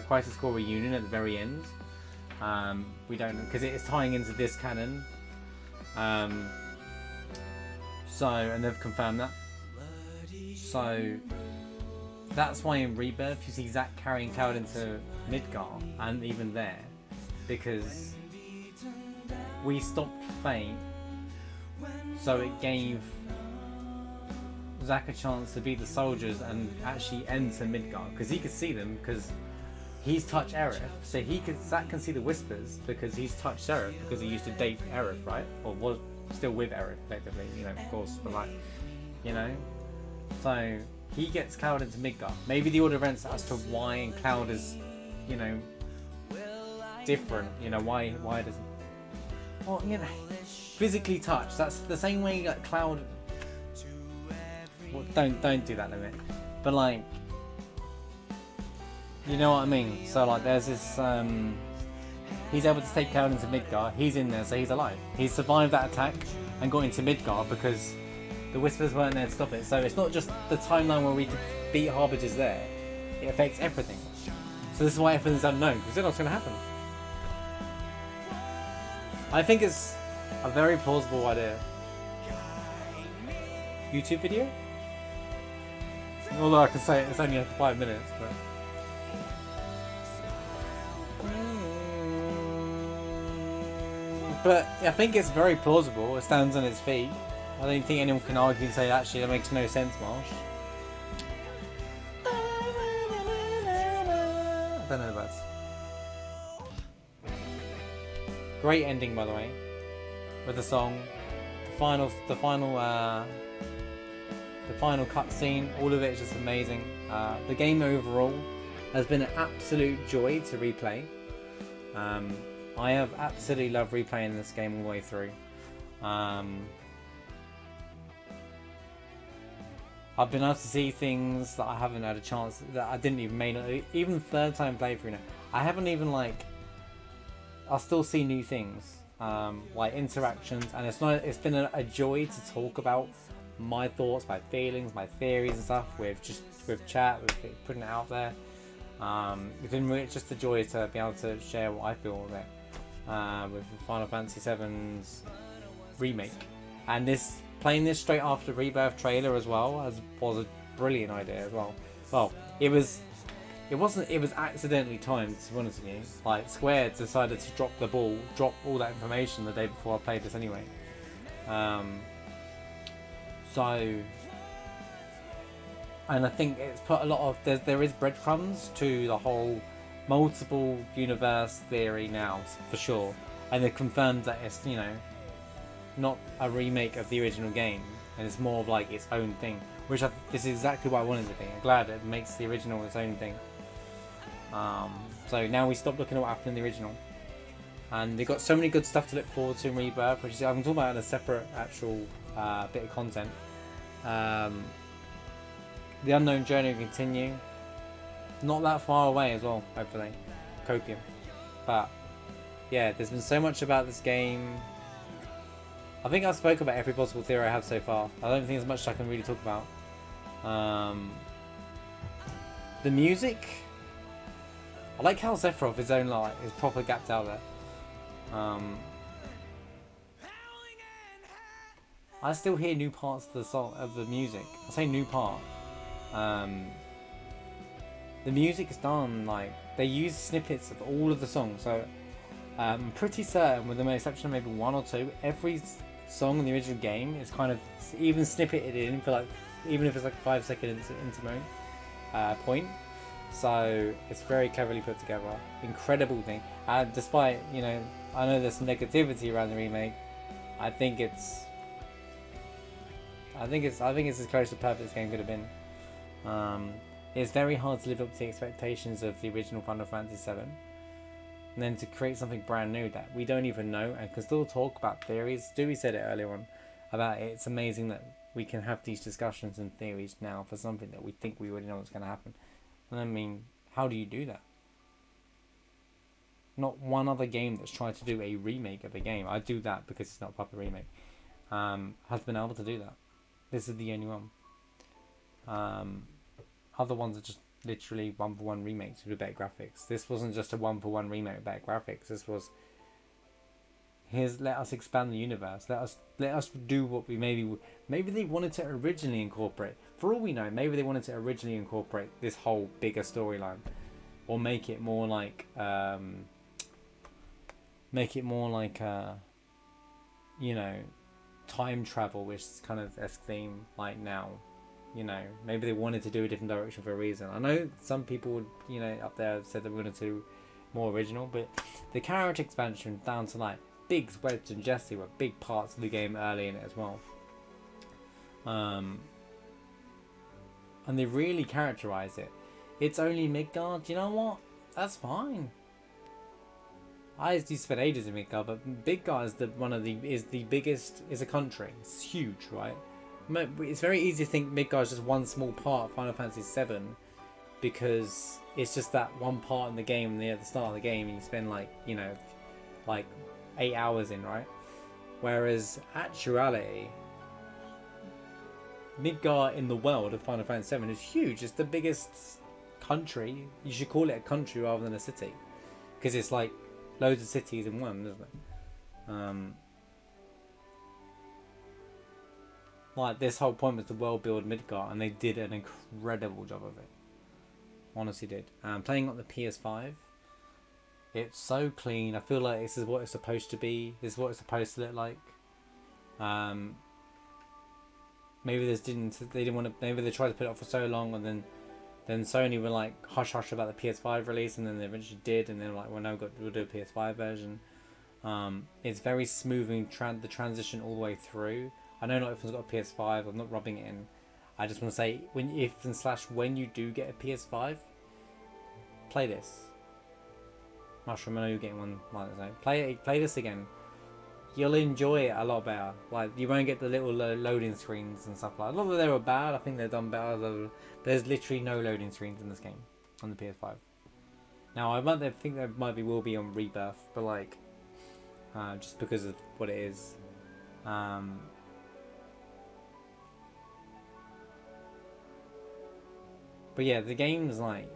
Crisis Core Reunion at the very end. We don't know, because it is tying into this canon. And they've confirmed that. So that's why in Rebirth you see Zack carrying Cloud into Midgar, and even there, because we stopped Fate, so it gave Zack a chance to beat the soldiers and actually enter Midgar, because he could see them, because he's touched Aerith, so Zack can see the Whispers because he's touched Aerith, because he used to date Aerith, right? Or was still with Aerith, effectively, you know, of course, but like, you know, so he gets Cloud into Midgar. Maybe the order of events as to why Cloud is, you know, different, you know, why doesn't, well, you know, physically touch, that's the same way that Cloud, well, don't do that limit, but like, you know what I mean? So like there's this, he's able to take Cloud into Midgar, he's in there, so he's alive. He's survived that attack and got into Midgar because the Whispers weren't there to stop it. So it's not just the timeline where we could beat Harbingers there, it affects everything. So this is why everything's unknown, because we don't know what's going to happen. I think it's a very plausible idea. YouTube video? Although I can say it's only 5 minutes, but... But I think it's very plausible. It stands on its feet. I don't think anyone can argue and say actually that makes no sense, Marsh. I don't know about that. Great ending, by the way, with the song, the final cutscene. All of it is just amazing. The game overall has been an absolute joy to replay. I have absolutely loved replaying this game all the way through. I've been able to see things that I haven't had a chance, that I didn't even even third time playthrough now. I haven't even I'll still see new things, like interactions, and it's been a joy to talk about my thoughts, my feelings, my theories and stuff with chat, with putting it out there. It's just a joy to be able to share what I feel with it. With Final Fantasy VII's remake, and playing this straight after the Rebirth trailer as well was a brilliant idea as well. Well, it was accidentally timed, to be honest with you. Like Square decided to drop all that information the day before I played this anyway. And I think it's put a lot of there is breadcrumbs to the whole multiple universe theory now, for sure, and they confirmed that it's, you know, not a remake of the original game, and it's more of like its own thing, which this is exactly what I wanted to be. I'm glad it makes the original its own thing. So now we stop looking at what happened in the original, And they've got so many good stuff to look forward to in Rebirth, which is I can talk about in a separate actual bit of content. The unknown journey will continue. Not that far away as well, hopefully. Copium. But yeah, there's been so much about this game. I think I've spoken about every possible theory I have so far. I don't think there's much I can really talk about. The music, I like how Sephiroth, his own light, is proper gapped out there. I still hear new parts of the song, of the music. I say new part. The music is done like they use snippets of all of the songs. So I'm pretty certain, with the exception of maybe one or two, every song in the original game is kind of even snippeted in for like, even if it's like 5 second point. So it's very cleverly put together. Incredible thing. Despite, you know, I know there's some negativity around the remake, I think it's as close to perfect as this game could have been. It's very hard to live up to the expectations of the original Final Fantasy VII, and then to create something brand new that we don't even know and can still talk about theories. Dewey said it earlier on about it. It's amazing that we can have these discussions and theories now for something that we think we already know what's going to happen. And I mean, how do you do that? Not one other game that's tried to do a remake of a game, I do that because it's not a proper remake, has been able to do that. This is the only one. Other ones are just literally one-for-one remakes with better graphics. This wasn't just a one-for-one remake with better graphics. This was, let us expand the universe. Let us do what we maybe they wanted to originally incorporate. For all we know, maybe they wanted to originally incorporate this whole bigger storyline, or make it more like you know, time travel, which is kind of esque theme like now. You know, maybe they wanted to do a different direction for a reason. I know some people would, you know, up there said they wanted to do more original, but the character expansion down to like Biggs, Wedge and Jesse were big parts of the game early in it as well. And they really characterize it. It's only Midgard. You know what? That's fine. I used to spend ages in Midgard, but Midgard is the biggest. Is a country. It's huge, right? It's very easy to think Midgard is just one small part of Final Fantasy VII, because it's just that one part in the game near the start of the game, and you spend like, you know, like 8 hours in, right? Whereas actuality, Midgard in the world of Final Fantasy VII is huge. It's the biggest country. You should call it a country rather than a city, because it's like loads of cities in one, isn't it? Like, this whole point was to world build Midgard, and they did an incredible job of it. Honestly did. Playing on the PS5, it's so clean. I feel like this is what it's supposed to be. This is what it's supposed to look like. Maybe they didn't want to. Maybe they tried to put it off for so long, and then Sony were like hush hush about the PS5 release, and then they eventually did, and they were like, well, no, we'll do a PS5 version. It's very smoothing the transition all the way through. I know not everyone's got a PS5. I'm not rubbing it in. I just want to say, when you do get a PS5, play this. Mushroom, I know you're getting one like that. Play this again. You'll enjoy it a lot better. Like, you won't get the little loading screens and stuff like that. Not that they were bad. I think they've done better. There's literally no loading screens in this game on the PS5. Now, I think there will be on Rebirth, but like, just because of what it is. But yeah, the game's like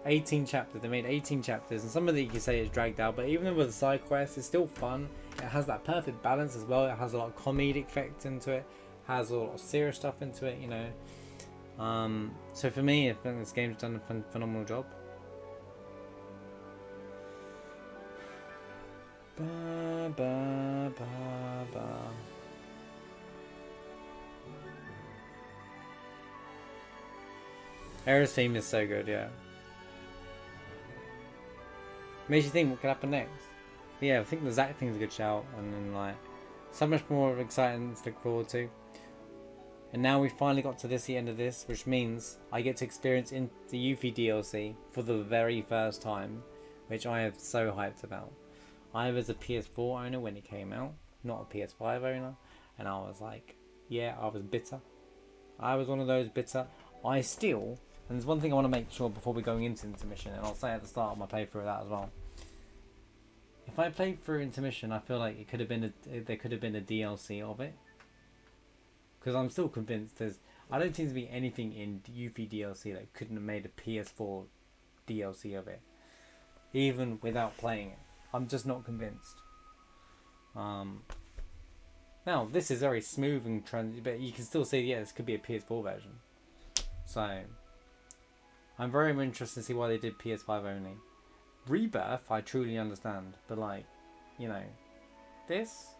18 chapters. They made 18 chapters, and some of it you can say is dragged out, but even with the side quests, it's still fun. It has that perfect balance as well. It has a lot of comedic effects into it, has a lot of serious stuff into it, you know. So for me, I think this game's done a phenomenal job. Ba, ba, ba, ba. Aerith's theme is so good, yeah. Makes you think what could happen next. But yeah, I think the Zack thing's a good shout, and then like so much more exciting to look forward to. And now we finally got to the end of this, which means I get to experience in the Yuffie DLC for the very first time, which I am so hyped about. I was a PS4 owner when it came out, not a PS5 owner, and I was like, yeah, I was bitter. I was one of those bitter. I still, and there's one thing I want to make sure before we're going into intermission, and I'll say at the start of my playthrough of that as well. If I played through intermission, I feel like it could have been there could have been a DLC of it, because I'm still convinced I don't think there's be anything in Yuffie DLC that couldn't have made a PS4 DLC of it, even without playing it. I'm just not convinced. Now this is very smooth and but you can still see, yeah, this could be a PS4 version. So I'm very interested to see why they did PS5 only. Rebirth, I truly understand, but like, you know, this.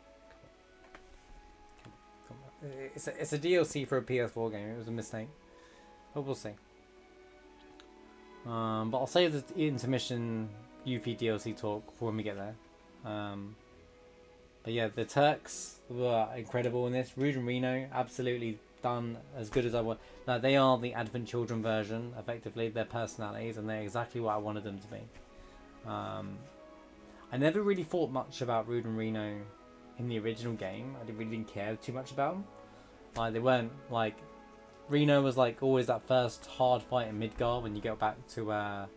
Come on. It's a DLC for a PS4 game. It was a mistake, but we'll see. But I'll save the intermission Yuffie DLC talk for when we get there. But yeah, the Turks were incredible in this. Rude and Reno, absolutely done as good as I want. Like, they are the Advent Children version, effectively, their personalities, and they're exactly what I wanted them to be. I never really thought much about Rude and Reno in the original game. I didn't care too much about them. Like, they weren't like, Reno was like always that first hard fight in Midgar when you get back to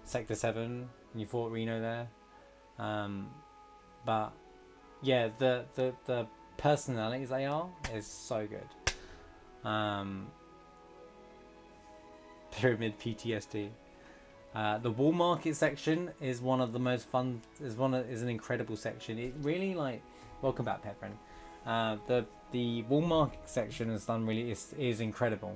Sector 7 and you fought Reno there. But yeah, the personalities they are is so good. Pyramid PTSD. The wall market section is one of the most fun. Is an incredible section. It really, like, welcome back, pet friend. The wall market section is done really is incredible.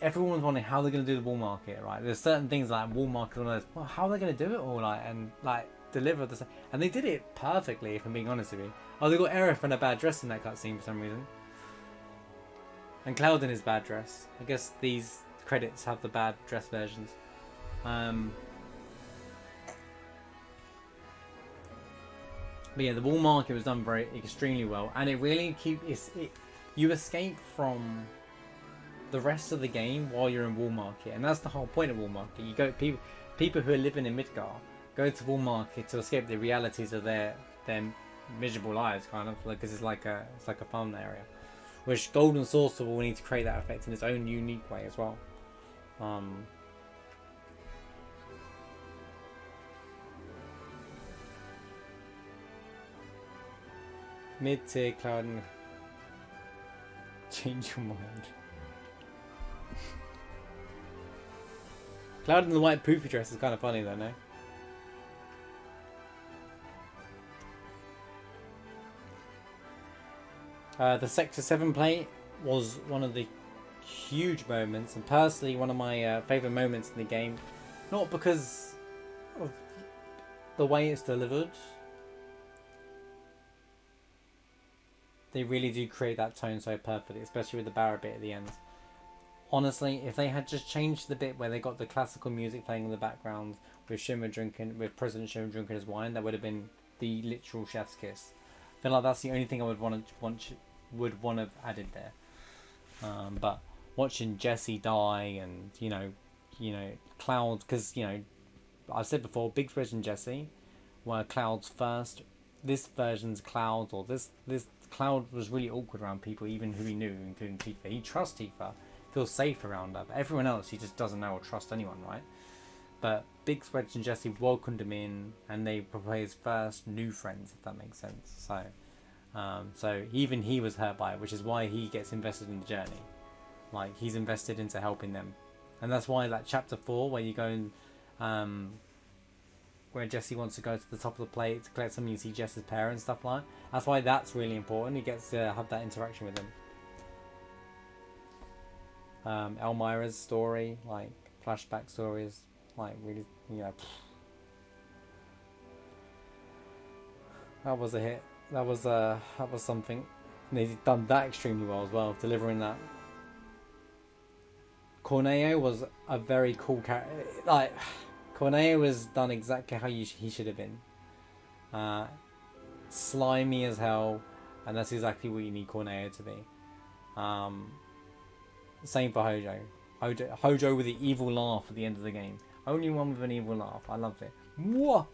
Everyone's wondering how they're going to do the wall market, right? There's certain things like wall market, well, how are they going to do it all, like, and like deliver this, and they did it perfectly. If I'm being honest with you, oh, they got Aerith in a bad dress in that cutscene for some reason, and Cloud in his bad dress. I guess these credits have the bad dress versions. But yeah, the wall market was done extremely well, and it really you escape from the rest of the game while you're in wall market, and that's the whole point of wall market. You go, people who are living in Midgar go to wall market to escape the realities of their miserable lives, kind of, because it's like a fun area. Which Golden Saucer will need to create that effect in its own unique way as well. Mid-tier Cloud and change your mind. Cloud in the white poofy dress is kind of funny though, no? The Sector 7 play was one of the huge moments, and personally one of my favourite moments in the game. Not because of the way it's delivered. They really do create that tone so perfectly, especially with the Barra bit at the end. Honestly, if they had just changed the bit where they got the classical music playing in the background with President Shimmer drinking his wine, that would have been the literal chef's kiss. I feel like that's the only thing I would want to have added there. But watching Jesse die, and you know Cloud, because I've said before, Big's version Jesse were Cloud's first. This version's Cloud, or this Cloud was really awkward around people, even who he knew, including Tifa. He trusts Tifa, feels safe around her, but everyone else he just doesn't know or trust anyone, right? But Big Wedge and Jesse welcomed him in, and they were his first new friends, if that makes sense. So even he was hurt by it, which is why he gets invested in the journey. Like, he's invested into helping them, and that's why that chapter 4, where you go and where Jesse wants to go to the top of the plate to collect something, you see Jess's parents, stuff like that. That's why that's really important. He gets to have that interaction with them. Elmira's story, like flashback stories, like really, that was a hit. That was something. And they've done that extremely well as well, delivering that. Corneo was a very cool character. Like, Corneo was done exactly how he should have been. Slimy as hell, and that's exactly what you need Corneo to be. Same for Hojo. Hojo with the evil laugh at the end of the game. Only one with an evil laugh. I loved it. You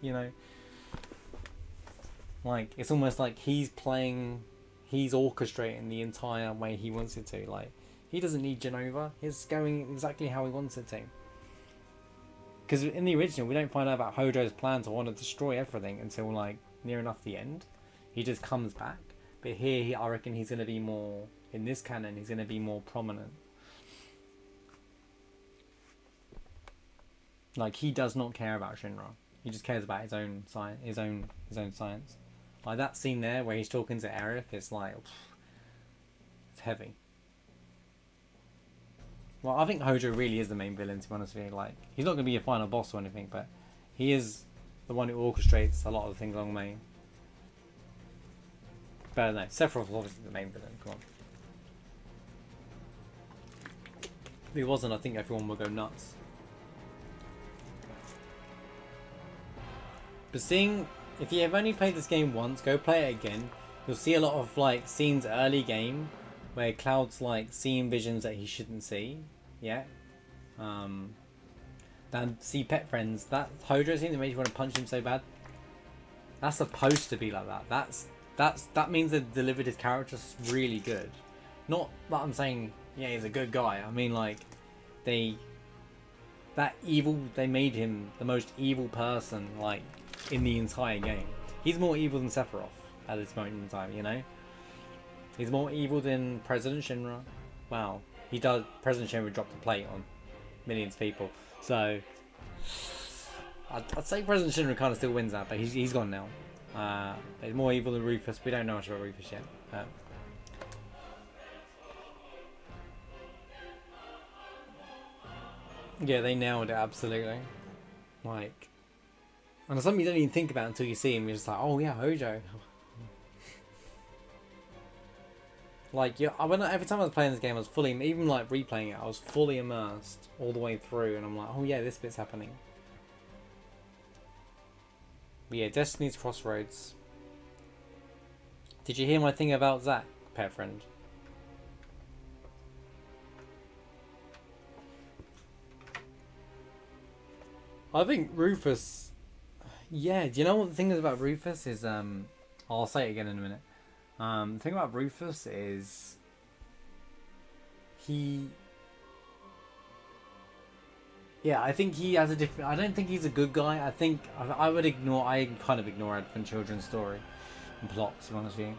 know, like it's almost like he's orchestrating the entire way he wants it to. Like he doesn't need Genova. He's going exactly how he wants it to. Because in the original, we don't find out about Hojo's plan to want to destroy everything until like near enough the end. He just comes back. But here, I reckon he's going to be more, in this canon, he's going to be more prominent. Like he does not care about Shinra. He just cares about his own science, his own science. Like that scene there where he's talking to Aerith, it's like, it's heavy. Well, I think Hojo really is the main villain, to be honest with you. Like, he's not going to be a final boss or anything, but he is the one who orchestrates a lot of the things along the way. But I don't know, Sephiroth is obviously the main villain, come on. If he wasn't, I think everyone would go nuts. But seeing, if you have only played this game once, go play it again. You'll see a lot of like scenes early game where Cloud's like seeing visions that he shouldn't see. Yeah. Then see Pet Friends. That Hojo scene that made you want to punch him so bad. That's supposed to be like that. That means they delivered his character really good. Not that I'm saying yeah he's a good guy. I mean like they made him the most evil person like in the entire game. He's more evil than Sephiroth at this moment in time, you know? He's more evil than President Shinra. Wow. He does. President Shinra dropped the plate on millions of people. So, I'd say President Shinra kind of still wins that, but he's gone now. But he's more evil than Rufus. We don't know much about Rufus yet. Yeah, they nailed it, absolutely. Like, and it's something you don't even think about until you see him. You're just like, oh yeah, Hojo. Like, yeah, every time I was playing this game, I was fully, even like replaying it, I was fully immersed all the way through, and I'm like, oh yeah, this bit's happening. But yeah, Destiny's Crossroads. Did you hear my thing about Zack, Pet Friend? I think Rufus, yeah, do you know what the thing is about Rufus is, I'll say it again in a minute. The thing about Rufus is I think he has a different, I don't think he's a good guy. I think I kind of ignore Advent Children's story and plots, to be honest with you.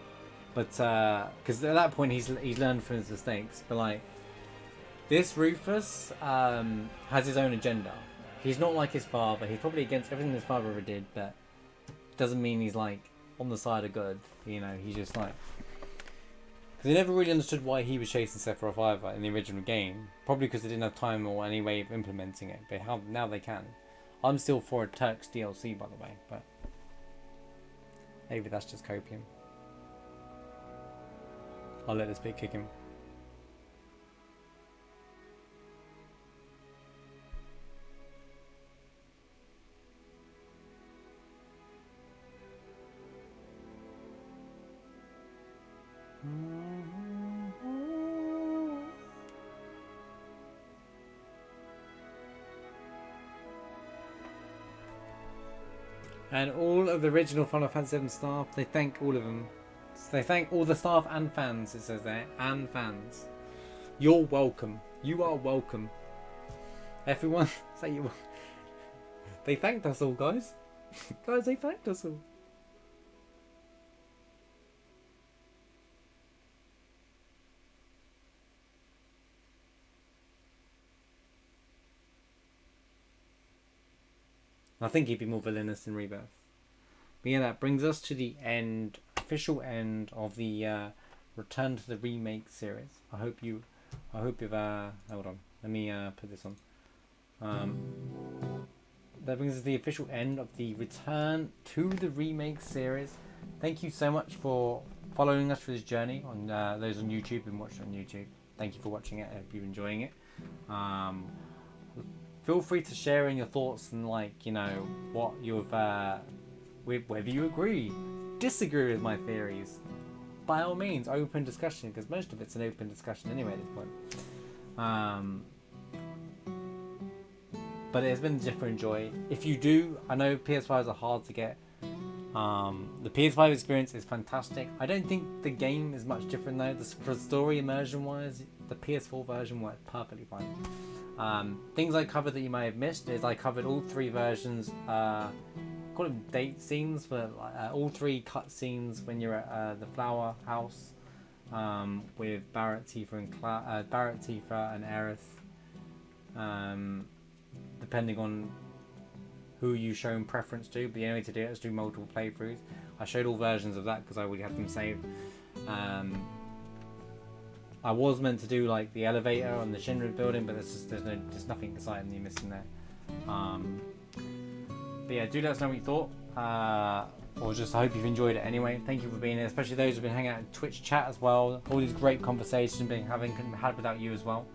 But, because at that point he's learned from his mistakes. But like, this Rufus has his own agenda. He's not like his father. He's probably against everything his father ever did, but doesn't mean he's like on the side of good, you know. He's just like, because they never really understood why he was chasing Sephiroth either in the original game. Probably because they didn't have time or any way of implementing it. But now they can. I'm still for a Turks DLC, by the way, but maybe that's just copium. I'll let this bit kick him. And all of the original Final Fantasy VII staff, they thank all of them. They thank all the staff and fans, it says there, and fans. You're welcome. You are welcome. Everyone, say you. They thanked us all, guys. Guys, they thanked us all. I think he'd be more villainous in Rebirth. But yeah, that brings us to the end, official end of the Return to the Remake series. I hope you've, hold on, let me put this on. That brings us to the official end of the Return to the Remake series. Thank you so much for following us through this journey. On those on YouTube and watching on YouTube, thank you for watching it. I hope you're enjoying it. Feel free to share in your thoughts and like, you know, what you've whether you agree, disagree with my theories. By all means, open discussion, because most of it's an open discussion anyway at this point. but it's been a different joy. If you do, I know PS5s are hard to get. The PS5 experience is fantastic. I don't think the game is much different though. For story immersion wise, the PS4 version worked perfectly fine. Things I covered that you may have missed is I covered all 3 versions. Call them date scenes, but all 3 cut scenes when you're at the flower house with Barrett, Tifa, and Barrett, Tifa, and Aerith. Depending on who you show preference to, but the only way to do it is do multiple playthroughs. I showed all versions of that because I already had them saved. I was meant to do like the elevator on the Shinra building, but there's nothing exciting you're missing there. But yeah, do let us know what you thought. Or just I hope you've enjoyed it anyway. Thank you for being here, especially those who've been hanging out in Twitch chat as well. All these great conversations couldn't have had without you as well.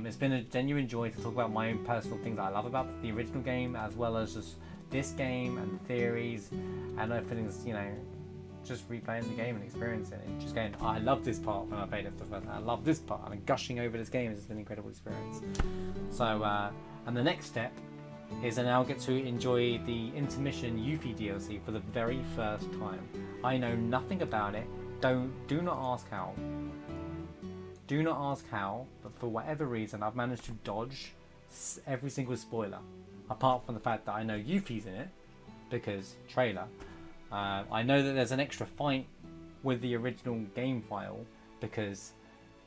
It's been a genuine joy to talk about my own personal things that I love about the original game, as well as just this game and the theories and other things, you know, just replaying the game and experiencing it. Just going, I love this part when I played it for the first time. I love this part. I'm gushing over this game. It's been an incredible experience. So, and the next step is I now get to enjoy the INTERmission Yuffie DLC for the very first time. I know nothing about it. Do not ask how. Do not ask how, but for whatever reason I've managed to dodge every single spoiler. Apart from the fact that I know Yuffie's in it, because trailer. I know that there's an extra fight with the original game file, because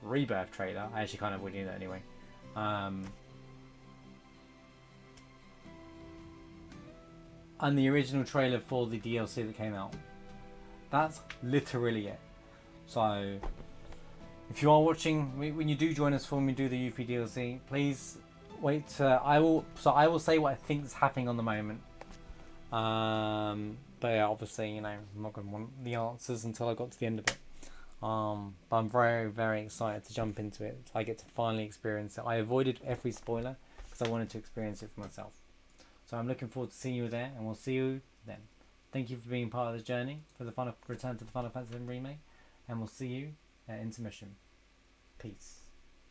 REBIRTH trailer. I actually kind of already knew that anyway. And the original trailer for the DLC that came out. That's literally it. So, if you are watching, when you do join us when we do the Yuffie DLC, please wait. I will say what I think is happening on the moment. But yeah, obviously, you know, I'm not going to want the answers until I got to the end of it. But I'm very, very excited to jump into it. I get to finally experience it. I avoided every spoiler because I wanted to experience it for myself. So I'm looking forward to seeing you there, and we'll see you then. Thank you for being part of this journey for the return to the Final Fantasy VII Remake, and we'll see you at INTERmission. Peace.